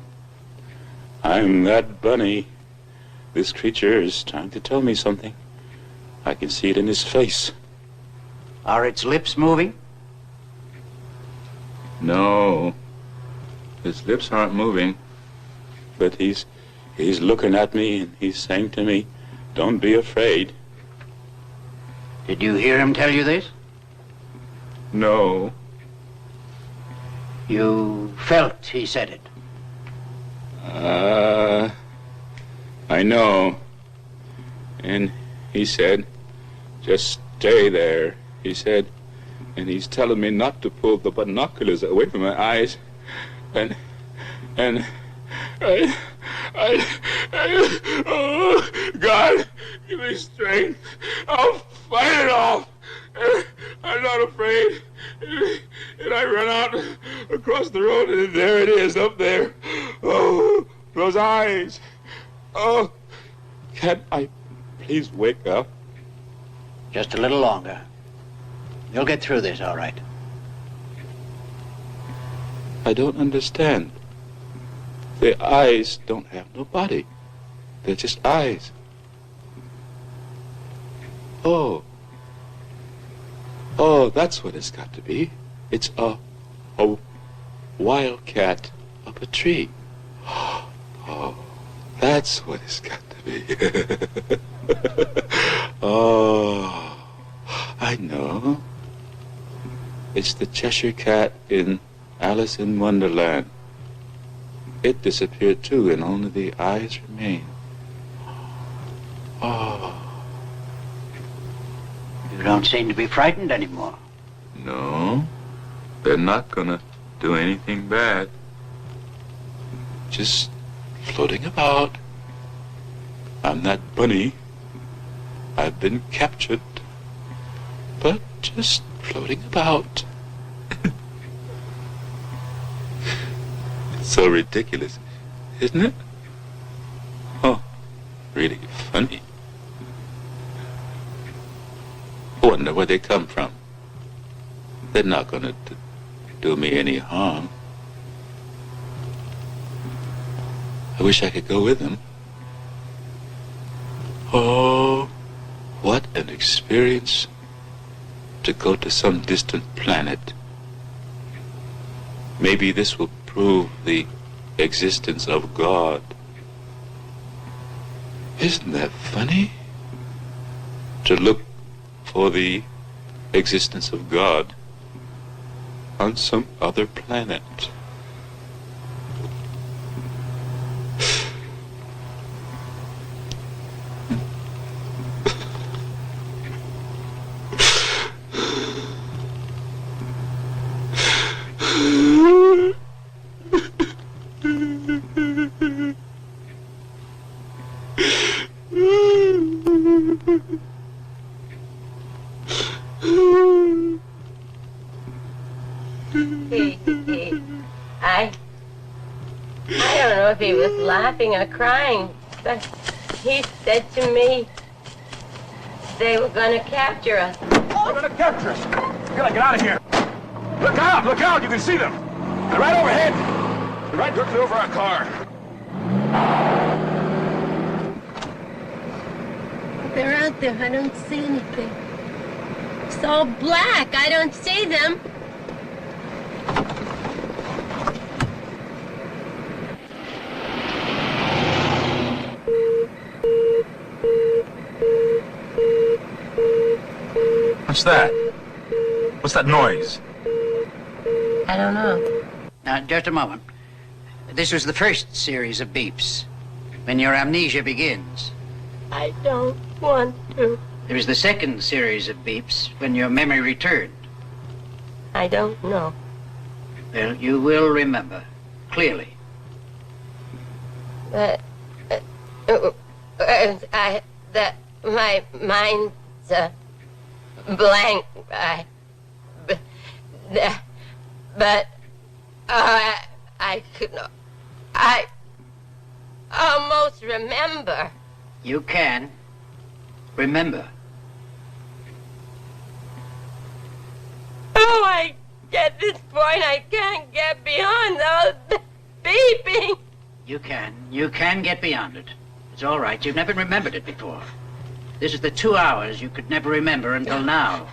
Speaker 8: I'm that bunny. This creature is trying to tell me something. I can see it in his face.
Speaker 4: Are its lips moving?
Speaker 8: No. His lips aren't moving. But he's looking at me and he's saying to me, don't be afraid.
Speaker 4: Did you hear him tell you this?
Speaker 8: No.
Speaker 4: You felt he said it?
Speaker 8: I know. And he said, just stay there, he said. And he's telling me not to pull the binoculars away from my eyes. And oh, God, give me strength. I'll fight it off. I'm not afraid. And I run out across the road, and there it is, up there. Oh, those eyes. Oh, can't I please wake up?
Speaker 4: Just a little longer. You'll get through this, all right.
Speaker 8: I don't understand. The eyes don't have no body. They're just eyes. Oh, that's what it's got to be. It's a wildcat up a tree. Oh, That's what it's got to be. Oh, I know. It's the Cheshire Cat in Alice in Wonderland. It disappeared too, and only the eyes remain. Oh.
Speaker 4: You don't seem to be frightened anymore.
Speaker 8: No, they're not gonna do anything bad. Just floating about. I'm that bunny. I've been captured, but just floating about. It's so ridiculous, isn't it? Oh, really funny. I wonder where they come from. They're not gonna do me any harm. I wish I could go with them. Oh, what an experience to go to some distant planet. Maybe this will prove the existence of God. Isn't that funny? To look for the existence of God on some other planet.
Speaker 2: I don't know if he was laughing or crying, but he said to me they were going to capture us.
Speaker 5: They're gonna capture us. We gotta get out of here. Look out! Look out! You can see them. They're right overhead. They're right directly over our car.
Speaker 2: They're out there. I don't see anything. It's all black. I don't see them.
Speaker 5: What's that? What's that noise?
Speaker 2: I don't know.
Speaker 4: Now, just a moment. This was the first series of beeps, when your amnesia begins.
Speaker 2: I don't want to.
Speaker 4: There was the second series of beeps, when your memory returned.
Speaker 2: I don't know.
Speaker 4: Well, you will remember, clearly.
Speaker 2: But my mind's blank. I could not. I almost remember.
Speaker 4: You can remember.
Speaker 2: Oh, I get this point. I can't get beyond those beeping.
Speaker 4: You can get beyond it. It's all right. You've never remembered it before. This is the 2 hours you could never remember until now.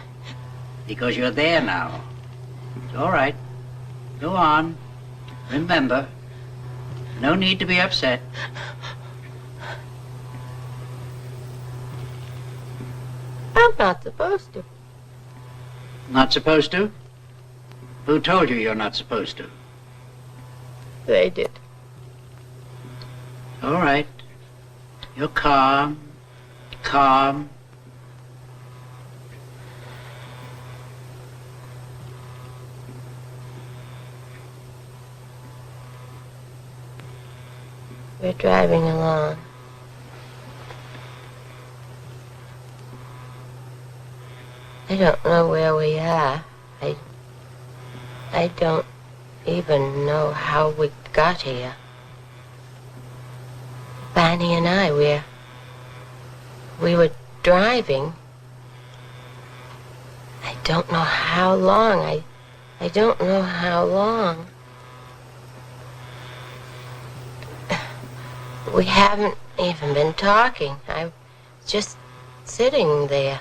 Speaker 4: Because you're there now. It's all right. Go on. Remember. No need to be upset.
Speaker 2: I'm not supposed to.
Speaker 4: Not supposed to? Who told you you're not supposed to?
Speaker 2: They did.
Speaker 4: All right. You're calm. Calm.
Speaker 2: We're driving along. I don't know where we are. I don't even know how we got here. Barney and I, we were driving. I don't know how long. I don't know how long. We haven't even been talking. I was just sitting there,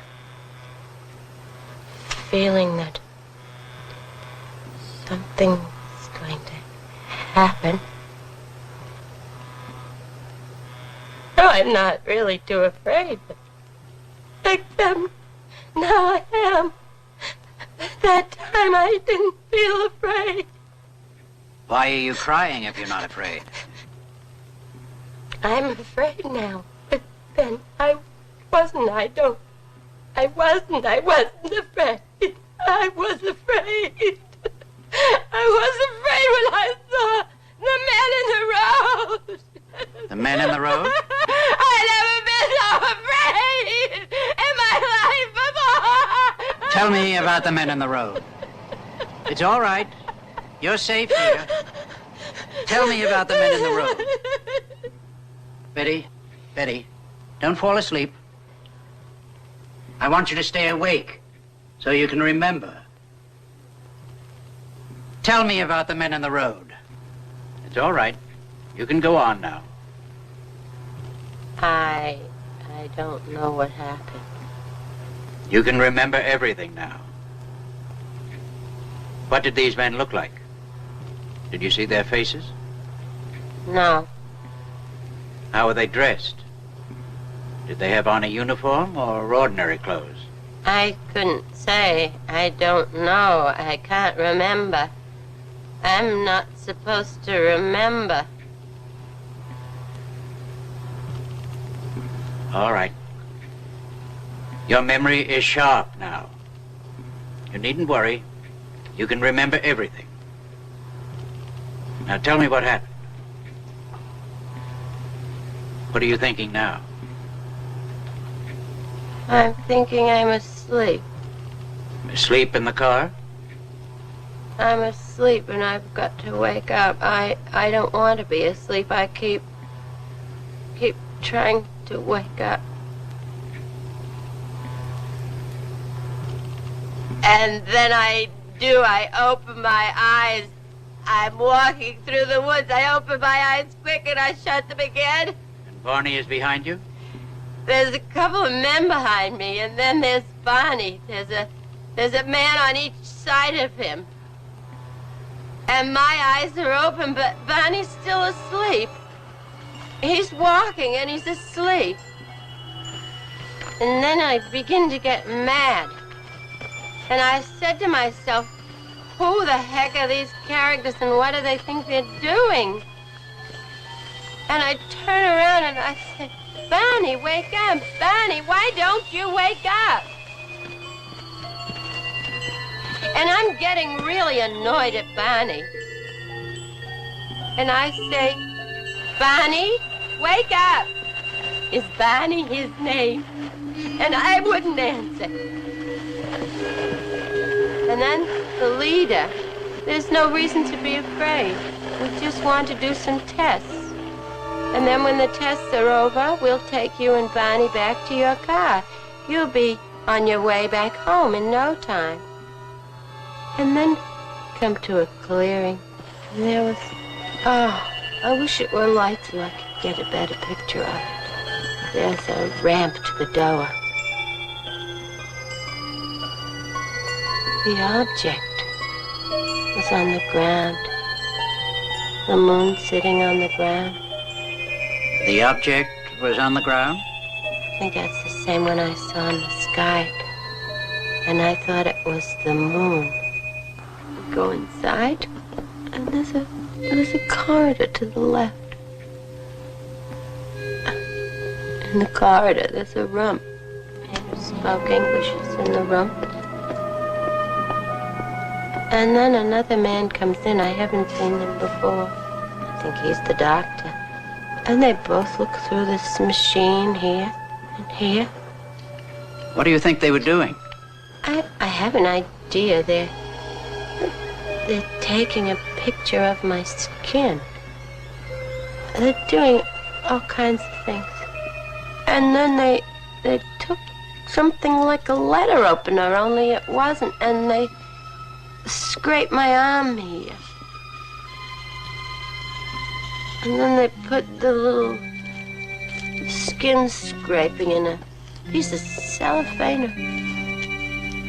Speaker 2: feeling that something's going to happen. I'm not really too afraid. Except now I am. That time I didn't feel afraid.
Speaker 4: Why are you crying if you're not afraid?
Speaker 2: I'm afraid now. But then I wasn't afraid. I was afraid. I was afraid when I saw the men in the road.
Speaker 4: The men in the road?
Speaker 2: I've never been so afraid in my life before.
Speaker 4: Tell me about the men in the road. It's all right. You're safe here. Tell me about the men in the road. Betty, don't fall asleep. I want you to stay awake so you can remember. Tell me about the men in the road. It's all right. You can go on now.
Speaker 2: I don't know what happened.
Speaker 4: You can remember everything now. What did these men look like? Did you see their faces?
Speaker 2: No.
Speaker 4: How were they dressed? Did they have on a uniform or ordinary clothes?
Speaker 2: I couldn't say. I don't know. I can't remember. I'm not supposed to remember.
Speaker 4: All right. Your memory is sharp now. You needn't worry. You can remember everything. Now tell me what happened. What are you thinking now?
Speaker 2: I'm thinking I'm asleep.
Speaker 4: Asleep in the car?
Speaker 2: I'm asleep and I've got to wake up. I don't want to be asleep. I keep trying to wake up. And then I open my eyes. I'm walking through the woods. I open my eyes quick and I shut them again.
Speaker 4: And Barney is behind you?
Speaker 2: There's a couple of men behind me, and then there's Barney. There's a man on each side of him. And my eyes are open, but Barney's still asleep. He's walking and he's asleep. And then I begin to get mad. And I said to myself, who the heck are these characters and what do they think they're doing? And I turn around and I say, Barney, wake up. Barney, why don't you wake up? And I'm getting really annoyed at Barney. And I say, Barney, wake up. Is Barney his name? And I wouldn't answer. And then the leader, there's no reason to be afraid. We just want to do some tests. And then when the tests are over, we'll take you and Barney back to your car. You'll be on your way back home in no time. And then come to a clearing. And there was, I wish it were light so I could get a better picture of it. There's a ramp to the door. The object was on the ground. The moon sitting on the ground.
Speaker 4: The object was on the ground?
Speaker 2: I think that's the same one I saw in the sky. And I thought it was the moon. We go inside, and there's a corridor to the left. In the corridor, there's a room. Man who spoke English is in the room. And then another man comes in. I haven't seen him before. I think he's the doctor. And they both look through this machine here and here.
Speaker 4: What do you think they were doing?
Speaker 2: I have an idea. They're taking a picture of my skin. They're doing all kinds of things. And then they took something like a letter opener, only it wasn't, and they scraped my arm here. And then they put the little skin scraping in a piece of cellophane or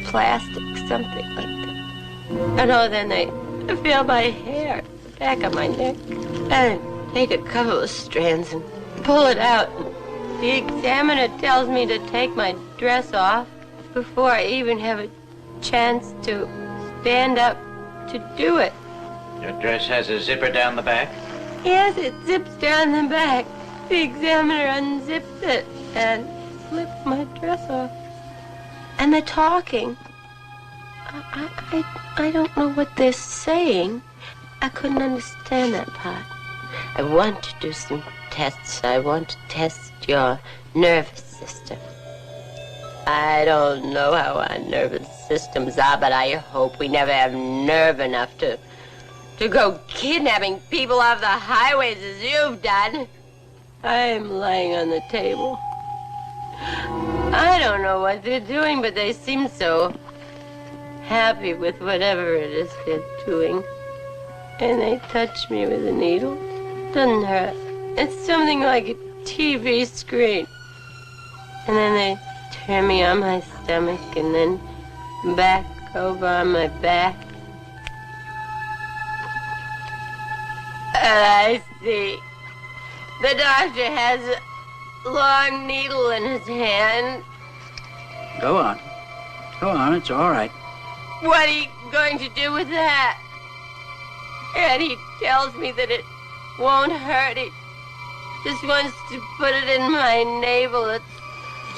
Speaker 2: plastic, something like that. And then they feel my hair at the back of my neck and take a couple of strands and pull it out and The examiner tells me to take my dress off before I even have a chance to stand up to do it.
Speaker 4: Your dress has a zipper down the back?
Speaker 2: Yes, it zips down the back. The examiner unzips it and slips my dress off. And they're talking. I don't know what they're saying. I couldn't understand that part. I want to do some tests. I want to test your nervous system. I don't know how our nervous systems are, but I hope we never have nerve enough to go kidnapping people off the highways as you've done. I'm lying on the table. I don't know what they're doing, but they seem so happy with whatever it is they're doing. And they touch me with a needle. Doesn't hurt. It's something like a TV screen. And then they turn me on my stomach and then back over on my back. And I see the doctor has a long needle in his hand.
Speaker 4: Go on. Go on, it's all right.
Speaker 2: What are you going to do with that? And he tells me that it won't hurt. He just wants to put it in my navel. It's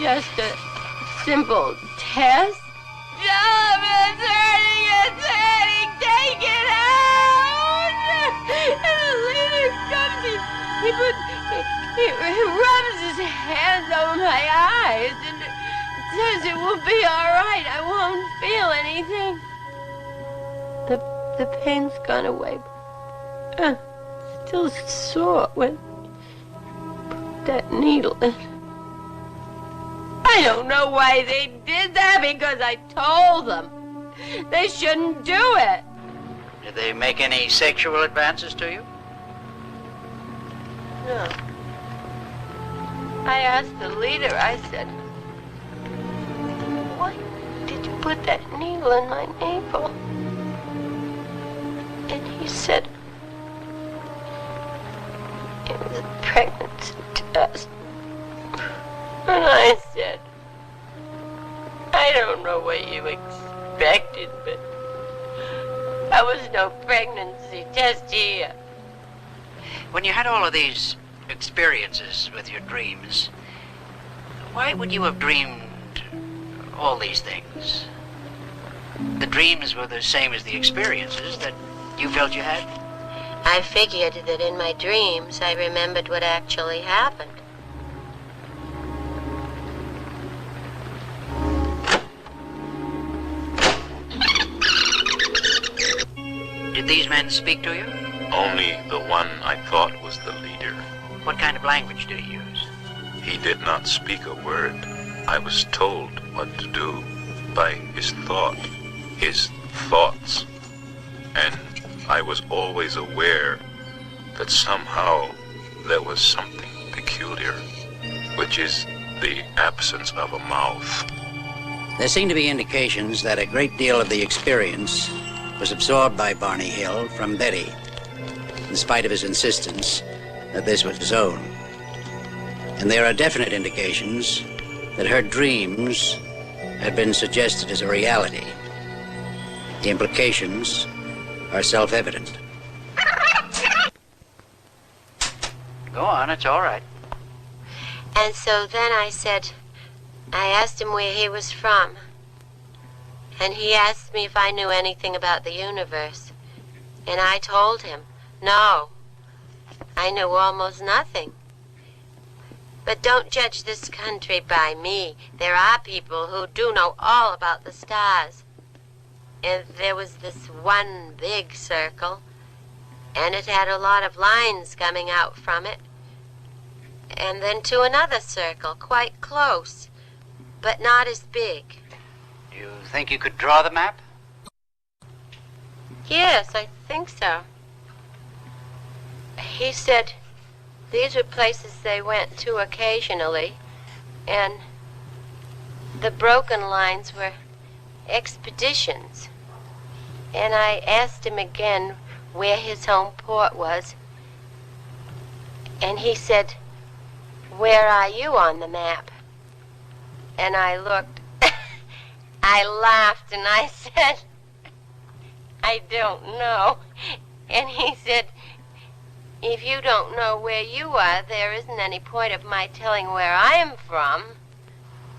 Speaker 2: just a simple test. Stop, it's hurting, take it out! And the leader comes, he rubs his hands over my eyes and says it will be all right. I won't feel anything. The pain's gone away. Still sore when you put that needle in. I don't know why they did that, because I told them they shouldn't do it.
Speaker 4: Did they make any sexual advances to you?
Speaker 2: No. I asked the leader, I said, why did you put that needle in my navel? And he said, it was a pregnancy test. And I said, I don't know what you expected, but there was no pregnancy test here.
Speaker 4: When you had all of these experiences with your dreams, why would you have dreamed all these things? The dreams were the same as the experiences that you felt you had?
Speaker 2: I figured that in my dreams I remembered what actually happened.
Speaker 4: Did these men speak to you?
Speaker 7: Only the one I thought was the leader.
Speaker 4: What kind of language did he use?
Speaker 7: He did not speak a word. I was told what to do by his thought, his thoughts. And I was always aware that somehow there was something peculiar, which is the absence of a mouth.
Speaker 4: There seem to be indications that a great deal of the experience was absorbed by Barney Hill from Betty, in spite of his insistence that this was his own. And there are definite indications that her dreams had been suggested as a reality. The implications are self-evident. Go on, it's all right.
Speaker 2: And so then I asked him where he was from. And he asked me if I knew anything about the universe. And I told him, no, I knew almost nothing. But don't judge this country by me. There are people who do know all about the stars. And there was this one big circle, and it had a lot of lines coming out from it. And then to another circle, quite close, but not as big.
Speaker 4: You think you could draw the map?
Speaker 2: Yes, I think so. He said these were places they went to occasionally, and the broken lines were expeditions. And I asked him again where his home port was, and he said where are you on the map? And I looked. I laughed and I said, I don't know. And he said, if you don't know where you are, there isn't any point of my telling where I am from.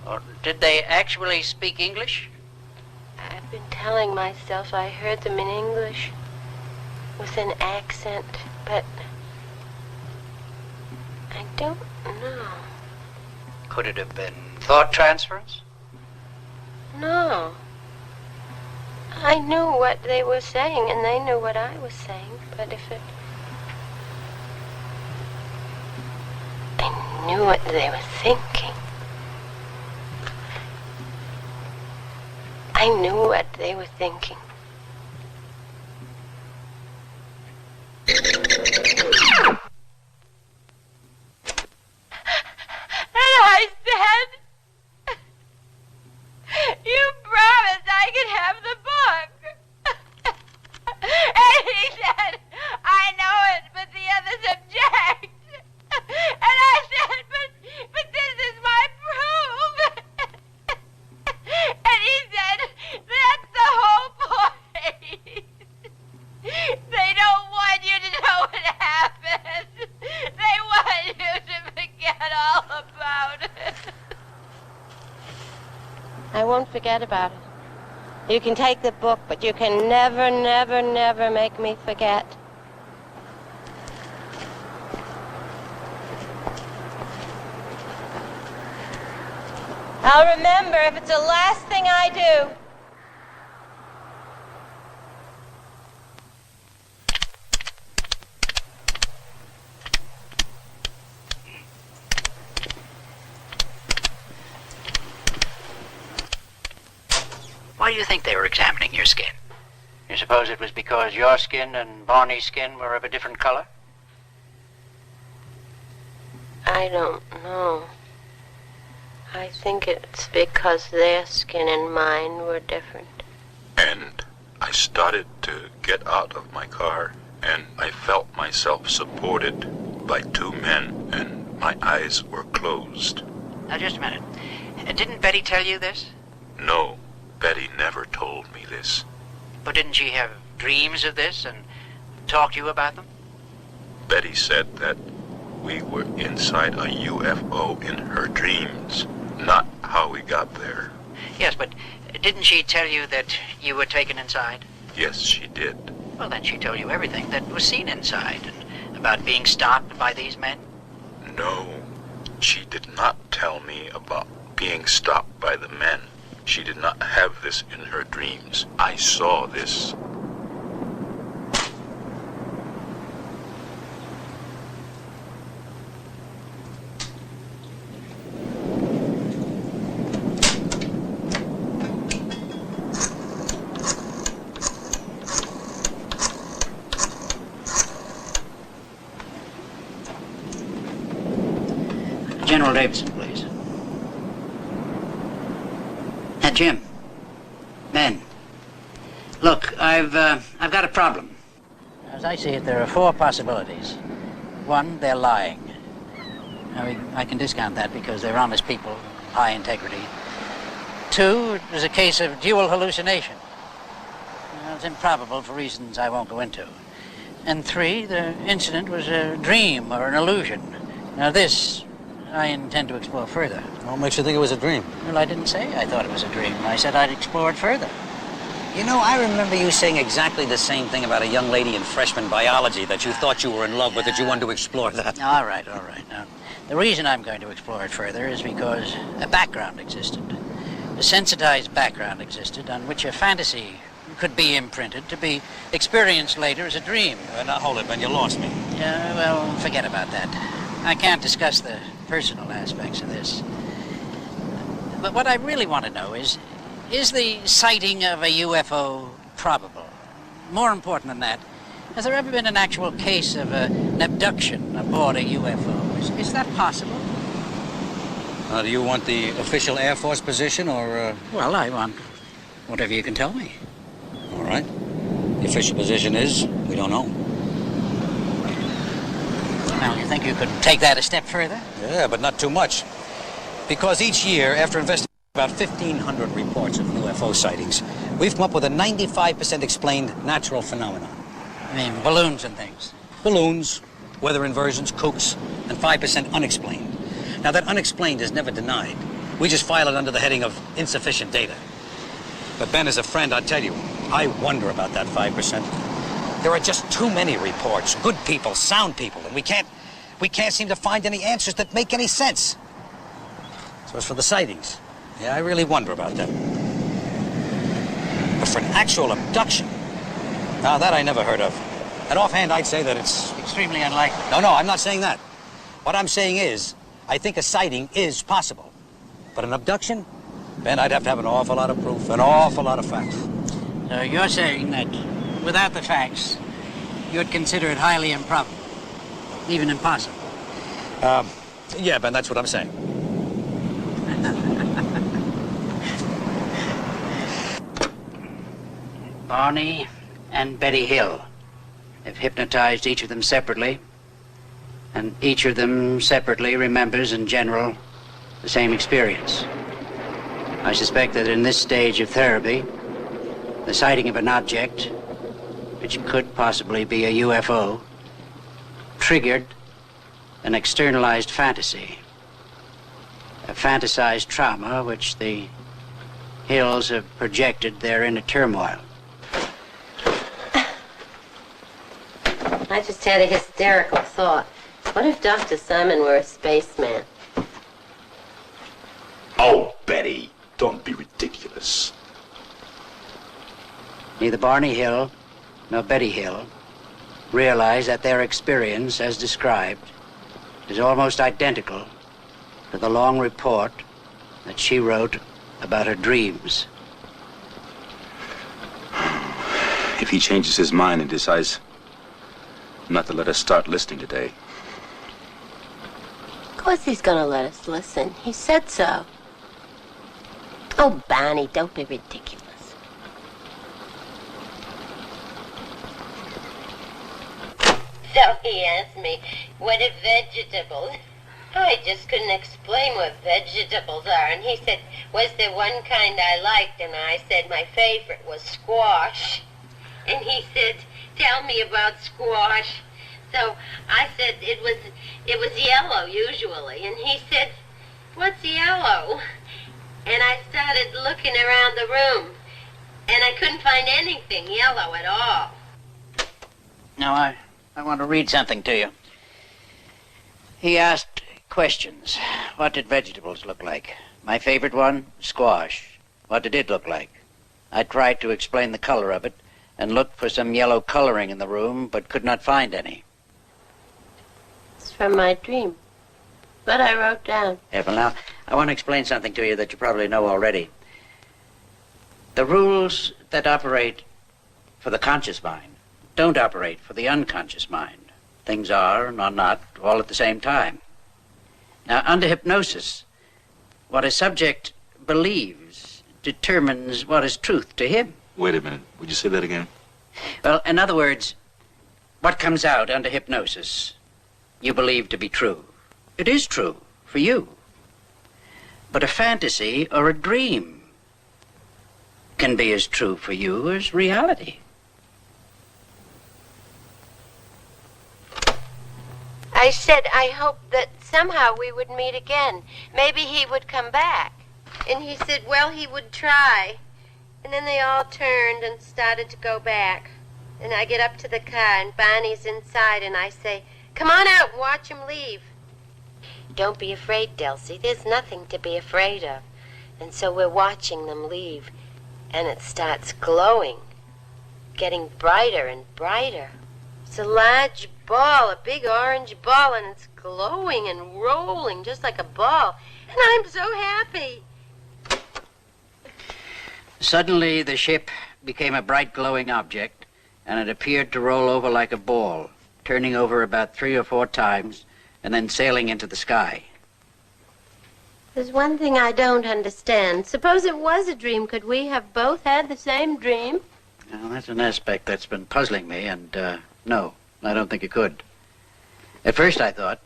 Speaker 4: Or did they actually speak English?
Speaker 2: I've been telling myself I heard them in English with an accent, but I don't know.
Speaker 4: Could it have been thought transference?
Speaker 2: No. I knew what they were saying, and they knew what I was saying, but if it... I knew what they were thinking. I knew what they were thinking. And I said, you promised I could have the book. And he said, I know it, but the others object. And I said, but this is my proof. And he said, that's the whole point. They don't want you to know what happened. They want you to forget all about it. I won't forget about it. You can take the book, but you can never, never, never make me forget. I'll remember if it's the last thing I do.
Speaker 4: Why do you think they were examining your skin? You suppose it was because your skin and Barney's skin were of a different color?
Speaker 2: I don't know. I think it's because their skin and mine were different.
Speaker 7: And I started to get out of my car, and I felt myself supported by two men, and my eyes were closed.
Speaker 4: Now, just a minute. Didn't Betty tell you this?
Speaker 7: No, Betty never told me this.
Speaker 4: But didn't she have dreams of this and talk to you about them?
Speaker 7: Betty said that we were inside a UFO in her dreams, not how we got there.
Speaker 4: Yes, but didn't she tell you that you were taken inside?
Speaker 7: Yes, she did.
Speaker 4: Well, then she told you everything that was seen inside and about being stopped by these men?
Speaker 7: No, she did not tell me about being stopped by the men. She did not have this in her dreams. I saw this.
Speaker 4: General Davidson, please. Jim. Men. Look, I've got a problem. As I see it, there are four possibilities. One, they're lying. I can discount that because they're honest people, high integrity. Two, it was a case of dual hallucination. It's improbable for reasons I won't go into. And three, the incident was a dream or an illusion. Now this, I intend to explore further.
Speaker 9: What makes you think it was a dream?
Speaker 4: Well, I didn't say I thought it was a dream. I said I'd explore it further.
Speaker 9: You know, I remember you saying exactly the same thing about a young lady in freshman biology that you thought you were in love with, that you wanted to explore that.
Speaker 4: All right. Now, the reason I'm going to explore it further is because a background existed. A sensitized background existed on which a fantasy could be imprinted to be experienced later as a dream.
Speaker 9: Now, hold it, man. You lost me.
Speaker 4: Yeah, well, forget about that. I can't discuss the personal aspects of this. But what I really want to know is the sighting of a UFO probable? More important than that, has there ever been an actual case of an abduction aboard a UFO? Is that possible?
Speaker 9: Do you want the official Air Force position, or...
Speaker 4: Well, I want whatever you can tell me.
Speaker 9: All right. The official position is, we don't know.
Speaker 4: Now, you think you could take that a step further?
Speaker 9: Yeah, but not too much. Because each year, after investigating about 1,500 reports of UFO sightings, we've come up with a 95% explained natural phenomenon.
Speaker 4: I mean, balloons and things.
Speaker 9: Balloons, weather inversions, kooks, and 5% unexplained. Now, that unexplained is never denied. We just file it under the heading of insufficient data. But Ben, as a friend, I tell you, I wonder about that 5%. There are just too many reports, good people, sound people, and we can't seem to find any answers that make any sense. So as for the sightings, yeah, I really wonder about that. But for an actual abduction, now that I never heard of. And offhand, I'd say that it's
Speaker 4: extremely unlikely.
Speaker 9: No, I'm not saying that. What I'm saying is, I think a sighting is possible. But an abduction? Ben, I'd have to have an awful lot of proof, an awful lot of facts.
Speaker 4: So you're saying that without the facts, you'd consider it highly improbable, even impossible?
Speaker 9: Yeah, Ben, that's what I'm saying.
Speaker 4: Barney and Betty Hill have hypnotized each of them separately, and each of them separately remembers in general the same experience. I suspect that in this stage of therapy, the sighting of an object, which could possibly be a UFO, triggered an externalized fantasy, a fantasized trauma which the Hills have projected their inner turmoil.
Speaker 2: I just had a hysterical thought. What if Dr. Simon were a spaceman?
Speaker 5: Oh, Betty, don't be ridiculous.
Speaker 4: Neither Barney Hill nor Betty Hill realize that their experience, as described, is almost identical to the long report that she wrote about her dreams.
Speaker 3: If he changes his mind and decides not to let us start listening today.
Speaker 2: Of course he's gonna let us listen. He said so. Oh, Barney, don't be ridiculous. So he asked me, what are vegetables? I just couldn't explain what vegetables are. And he said, was there one kind I liked? And I said my favorite was squash. And he said, tell me about squash. So I said it was yellow usually. And he said, what's yellow? And I started looking around the room. And I couldn't find anything yellow at all.
Speaker 4: Now, I want to read something to you. He asked questions. What did vegetables look like? My favorite one, squash. What did it look like? I tried to explain the color of it and looked for some yellow coloring in the room, but could not find any.
Speaker 2: It's from my dream. But I wrote down.
Speaker 4: Yeah, well, now, I want to explain something to you that you probably know already. The rules that operate for the conscious mind don't operate for the unconscious mind. Things are and are not all at the same time. Now, under hypnosis, what a subject believes determines what is truth to him.
Speaker 3: Wait a minute. Would you say that again?
Speaker 4: Well, in other words, what comes out under hypnosis, you believe to be true. It is true for you. But a fantasy or a dream can be as true for you as reality.
Speaker 2: I said I hoped that somehow we would meet again. Maybe he would come back. And he said, well, he would try. And then they all turned and started to go back. And I get up to the car, and Barney's inside, and I say, come on out and watch him leave. Don't be afraid, Delcy. There's nothing to be afraid of. And so we're watching them leave. And it starts glowing, getting brighter and brighter. It's a large ball, a big orange ball, and it's glowing and rolling just like a ball. And I'm so happy.
Speaker 4: Suddenly, the ship became a bright glowing object, and it appeared to roll over like a ball, turning over about 3 or 4 times, and then sailing into the sky.
Speaker 2: There's one thing I don't understand. Suppose it was a dream. Could we have both had the same dream?
Speaker 4: Well, that's an aspect that's been puzzling me, and no, I don't think you could. At first I thought,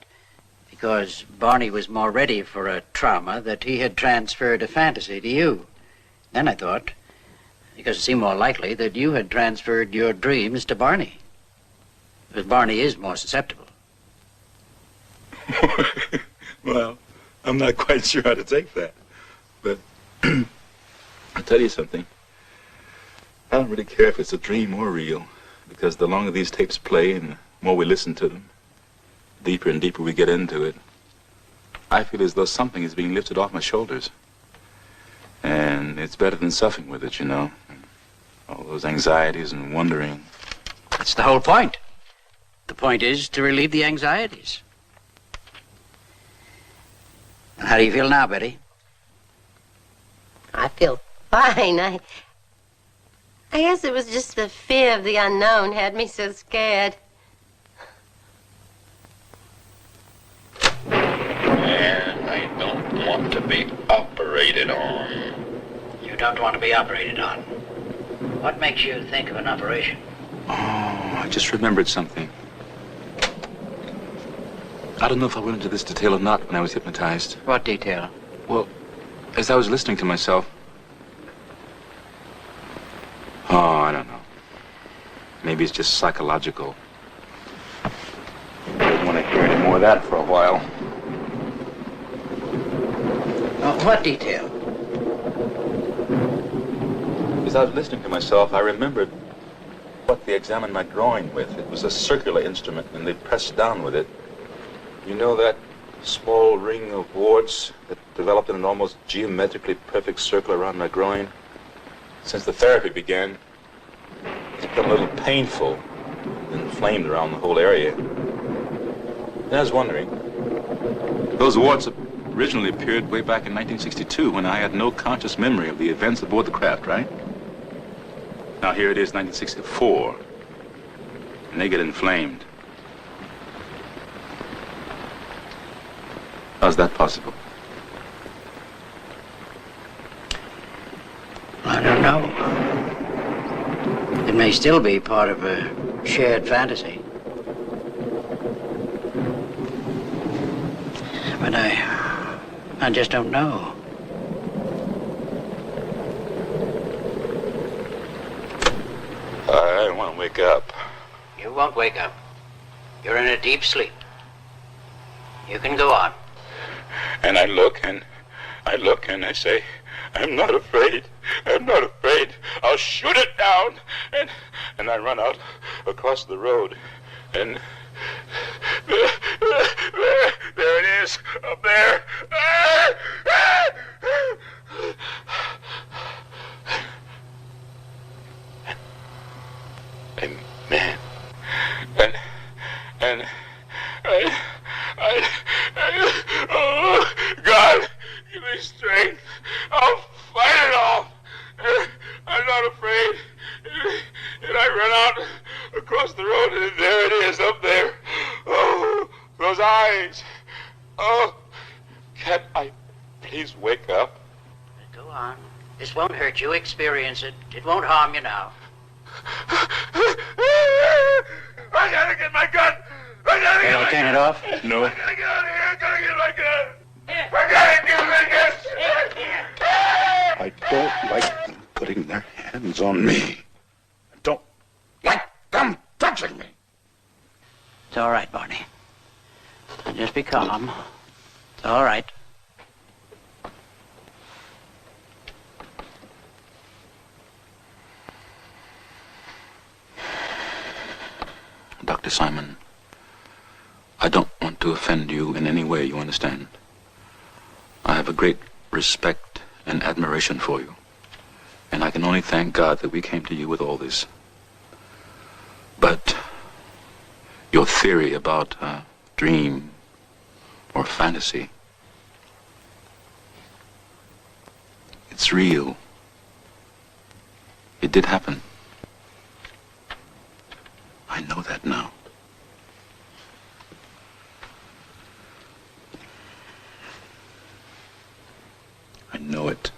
Speaker 4: because Barney was more ready for a trauma, that he had transferred a fantasy to you. Then I thought, because it seemed more likely, that you had transferred your dreams to Barney. Because Barney is more susceptible.
Speaker 8: Well, I'm not quite sure how to take that. But I'll tell you something. I don't really care if it's a dream or real, because the longer these tapes play and the more we listen to them, deeper and deeper we get into it, I feel as though something is being lifted off my shoulders. And it's better than suffering with it, you know. All those anxieties and wondering.
Speaker 4: That's the whole point. The point is to relieve the anxieties. And how do you feel now, Betty?
Speaker 2: I feel fine. I guess it was just the fear of the unknown had me so scared.
Speaker 10: And I don't want to be operated on.
Speaker 4: You don't want to be operated on. What makes you think of an operation?
Speaker 3: Oh, I just remembered something. I don't know if I went into this detail or not when I was hypnotized.
Speaker 4: What detail?
Speaker 3: Well, as I was listening to myself... Oh, I don't know. Maybe it's just psychological. I don't want to hear any more of that for a while.
Speaker 4: What detail?
Speaker 3: As I was listening to myself, I remembered what they examined my drawing with. It was a circular instrument, and they pressed down with it. You know that small ring of warts that developed in an almost geometrically perfect circle around my groin? Since the therapy began, it's become a little painful and inflamed around the whole area. And I was wondering, those warts originally appeared way back in 1962 when I had no conscious memory of the events aboard the craft, right? Now here it is, 1964, and they get inflamed. How's that possible?
Speaker 4: I don't know. It may still be part of a shared fantasy. But I just don't know.
Speaker 3: I want to wake up.
Speaker 4: You won't wake up. You're in a deep sleep. You can go on.
Speaker 3: And I look and I say, I'm not afraid. I'm not afraid. I'll shoot it down. And I run out across the road. And there it is, up there. And man, and oh, God, give me strength. I'll fight it off. I'm not afraid. And I run out across the road, and there it is, up there. Oh, those eyes. Oh, can't I please wake up?
Speaker 4: Go on. This won't hurt you. Experience it. It won't harm you now.
Speaker 3: I gotta get my gun. I gotta get my
Speaker 4: Turn it off?
Speaker 3: No. I gotta get out of here. I gotta get my gun. I gotta get my gun. I don't like them putting their hands on me. I don't like them touching me.
Speaker 4: It's all right, Barney. Just be calm. It's all right.
Speaker 3: Dr. Simon, I don't want to offend you in any way, you understand? I have a great respect and admiration for you. And I can only thank God that we came to you with all this. But your theory about dream or fantasy, it's real. It did happen. I know that now. I know it.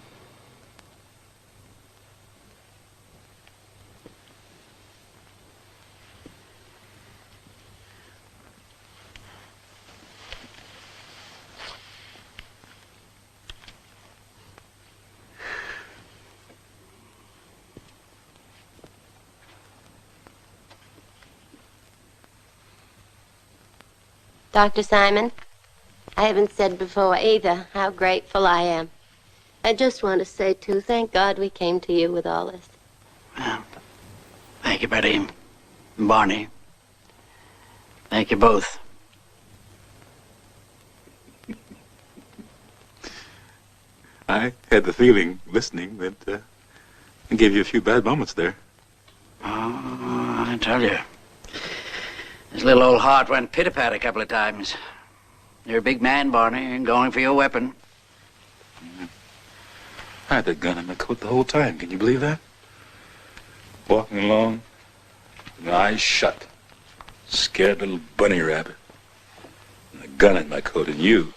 Speaker 2: Dr. Simon, I haven't said before either how grateful I am. I just want to say, too, thank God we came to you with all this.
Speaker 4: Well, thank you, Betty and Barney. Thank you both.
Speaker 8: I had the feeling, listening, that I gave you a few bad moments there.
Speaker 4: Oh, I tell you. His little old heart went pit-a-pat a couple of times. You're a big man, Barney, and going for your weapon.
Speaker 8: I had that gun in my coat the whole time. Can you believe that? Walking along, with my eyes shut. Scared little bunny rabbit. And a gun in my coat, and you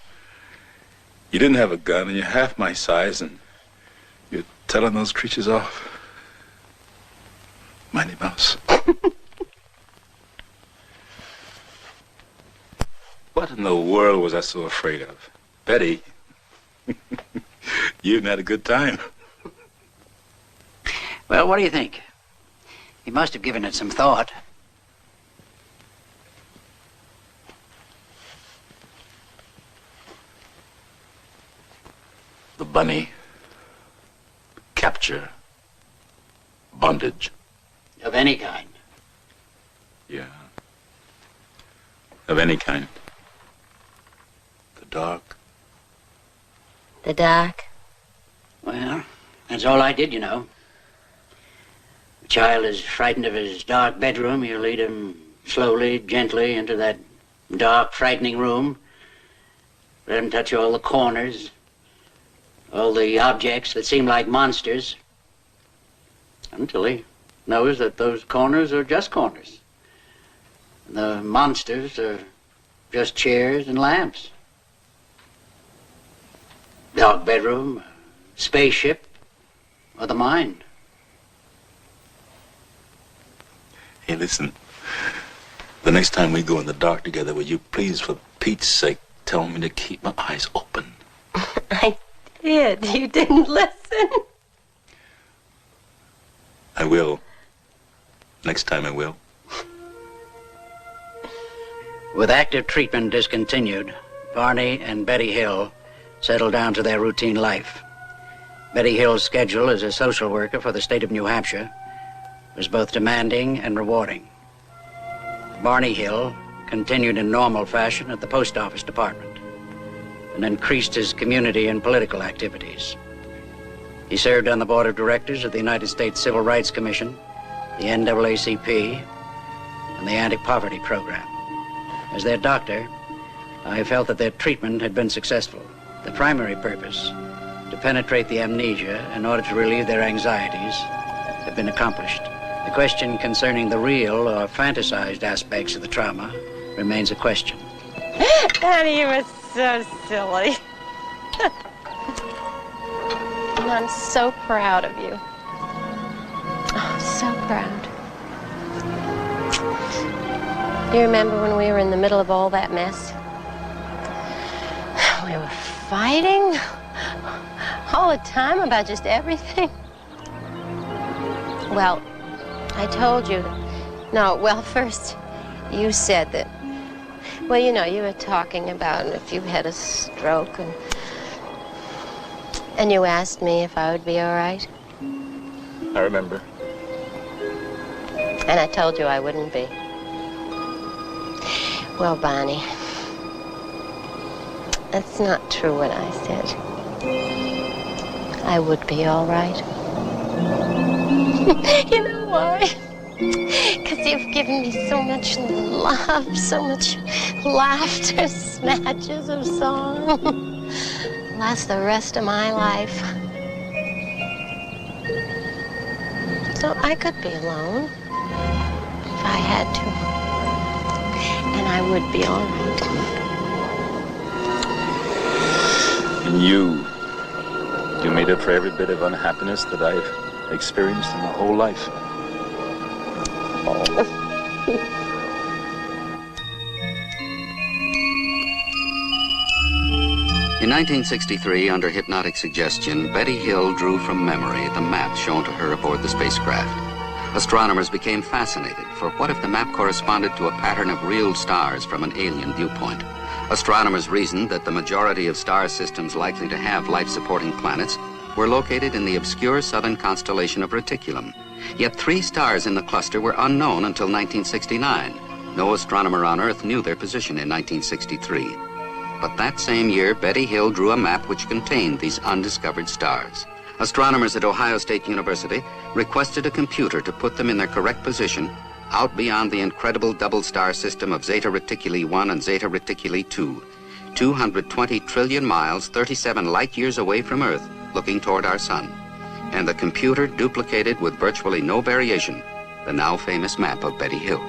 Speaker 8: didn't have a gun, and you're half my size, and you're telling those creatures off. Mindy Mouse. What in the world was I so afraid of? Betty, you had a good time.
Speaker 4: Well, what do you think? He must have given it some thought.
Speaker 8: The bunny. Capture. Bondage.
Speaker 4: Of any kind.
Speaker 8: Yeah. Of any kind. The dark.
Speaker 2: The dark?
Speaker 4: Well, that's all I did, you know. The child is frightened of his dark bedroom. You lead him slowly, gently into that dark, frightening room. Let him touch all the corners, all the objects that seem like monsters, until he knows that those corners are just corners. The monsters are just chairs and lamps. Dark bedroom, spaceship, or the mind.
Speaker 8: Hey, listen. The next time we go in the dark together, will you please, for Pete's sake, tell me to keep my eyes open?
Speaker 2: I did. You didn't listen.
Speaker 8: I will. Next time I will.
Speaker 4: With active treatment discontinued, Barney and Betty Hill settled down to their routine life. Betty Hill's schedule as a social worker for the state of New Hampshire was both demanding and rewarding. Barney Hill continued in normal fashion at the post office department and increased his community and political activities. He served on the board of directors of the United States Civil Rights Commission, the NAACP, and the Anti-Poverty Program. As their doctor, I felt that their treatment had been successful. The primary purpose, to penetrate the amnesia in order to relieve their anxieties, had been accomplished. The question concerning the real or fantasized aspects of the trauma remains a question.
Speaker 2: Daddy, you were so silly. And I'm so proud of you. Oh, so proud. Do you remember when we were in the middle of all that mess? We were fighting all the time about just everything. Well, I told you. No, well, first you said that. Well, you know, you were talking about if you had a stroke, and you asked me if I would be all right.
Speaker 8: I remember.
Speaker 2: And I told you I wouldn't be. Well, Bonnie, that's not true what I said. I would be all right. You know why? Because you've given me so much love, so much laughter, snatches of song. Last the rest of my life. So I could be alone if I had to. And I would be all right.
Speaker 8: And you made up for every bit of unhappiness that I've experienced in my whole life.
Speaker 1: In 1963, under hypnotic suggestion, Betty Hill drew from memory the map shown to her aboard the spacecraft. Astronomers became fascinated, for what if the map corresponded to a pattern of real stars from an alien viewpoint? Astronomers reasoned that the majority of star systems likely to have life-supporting planets were located in the obscure southern constellation of Reticulum. Yet 3 stars in the cluster were unknown until 1969. No astronomer on Earth knew their position in 1963. But that same year, Betty Hill drew a map which contained these undiscovered stars. Astronomers at Ohio State University requested a computer to put them in their correct position out beyond the incredible double star system of Zeta Reticuli 1 and Zeta Reticuli 2, 220 trillion miles, 37 light years away from Earth, looking toward our sun. And the computer duplicated with virtually no variation the now famous map of Betty Hill.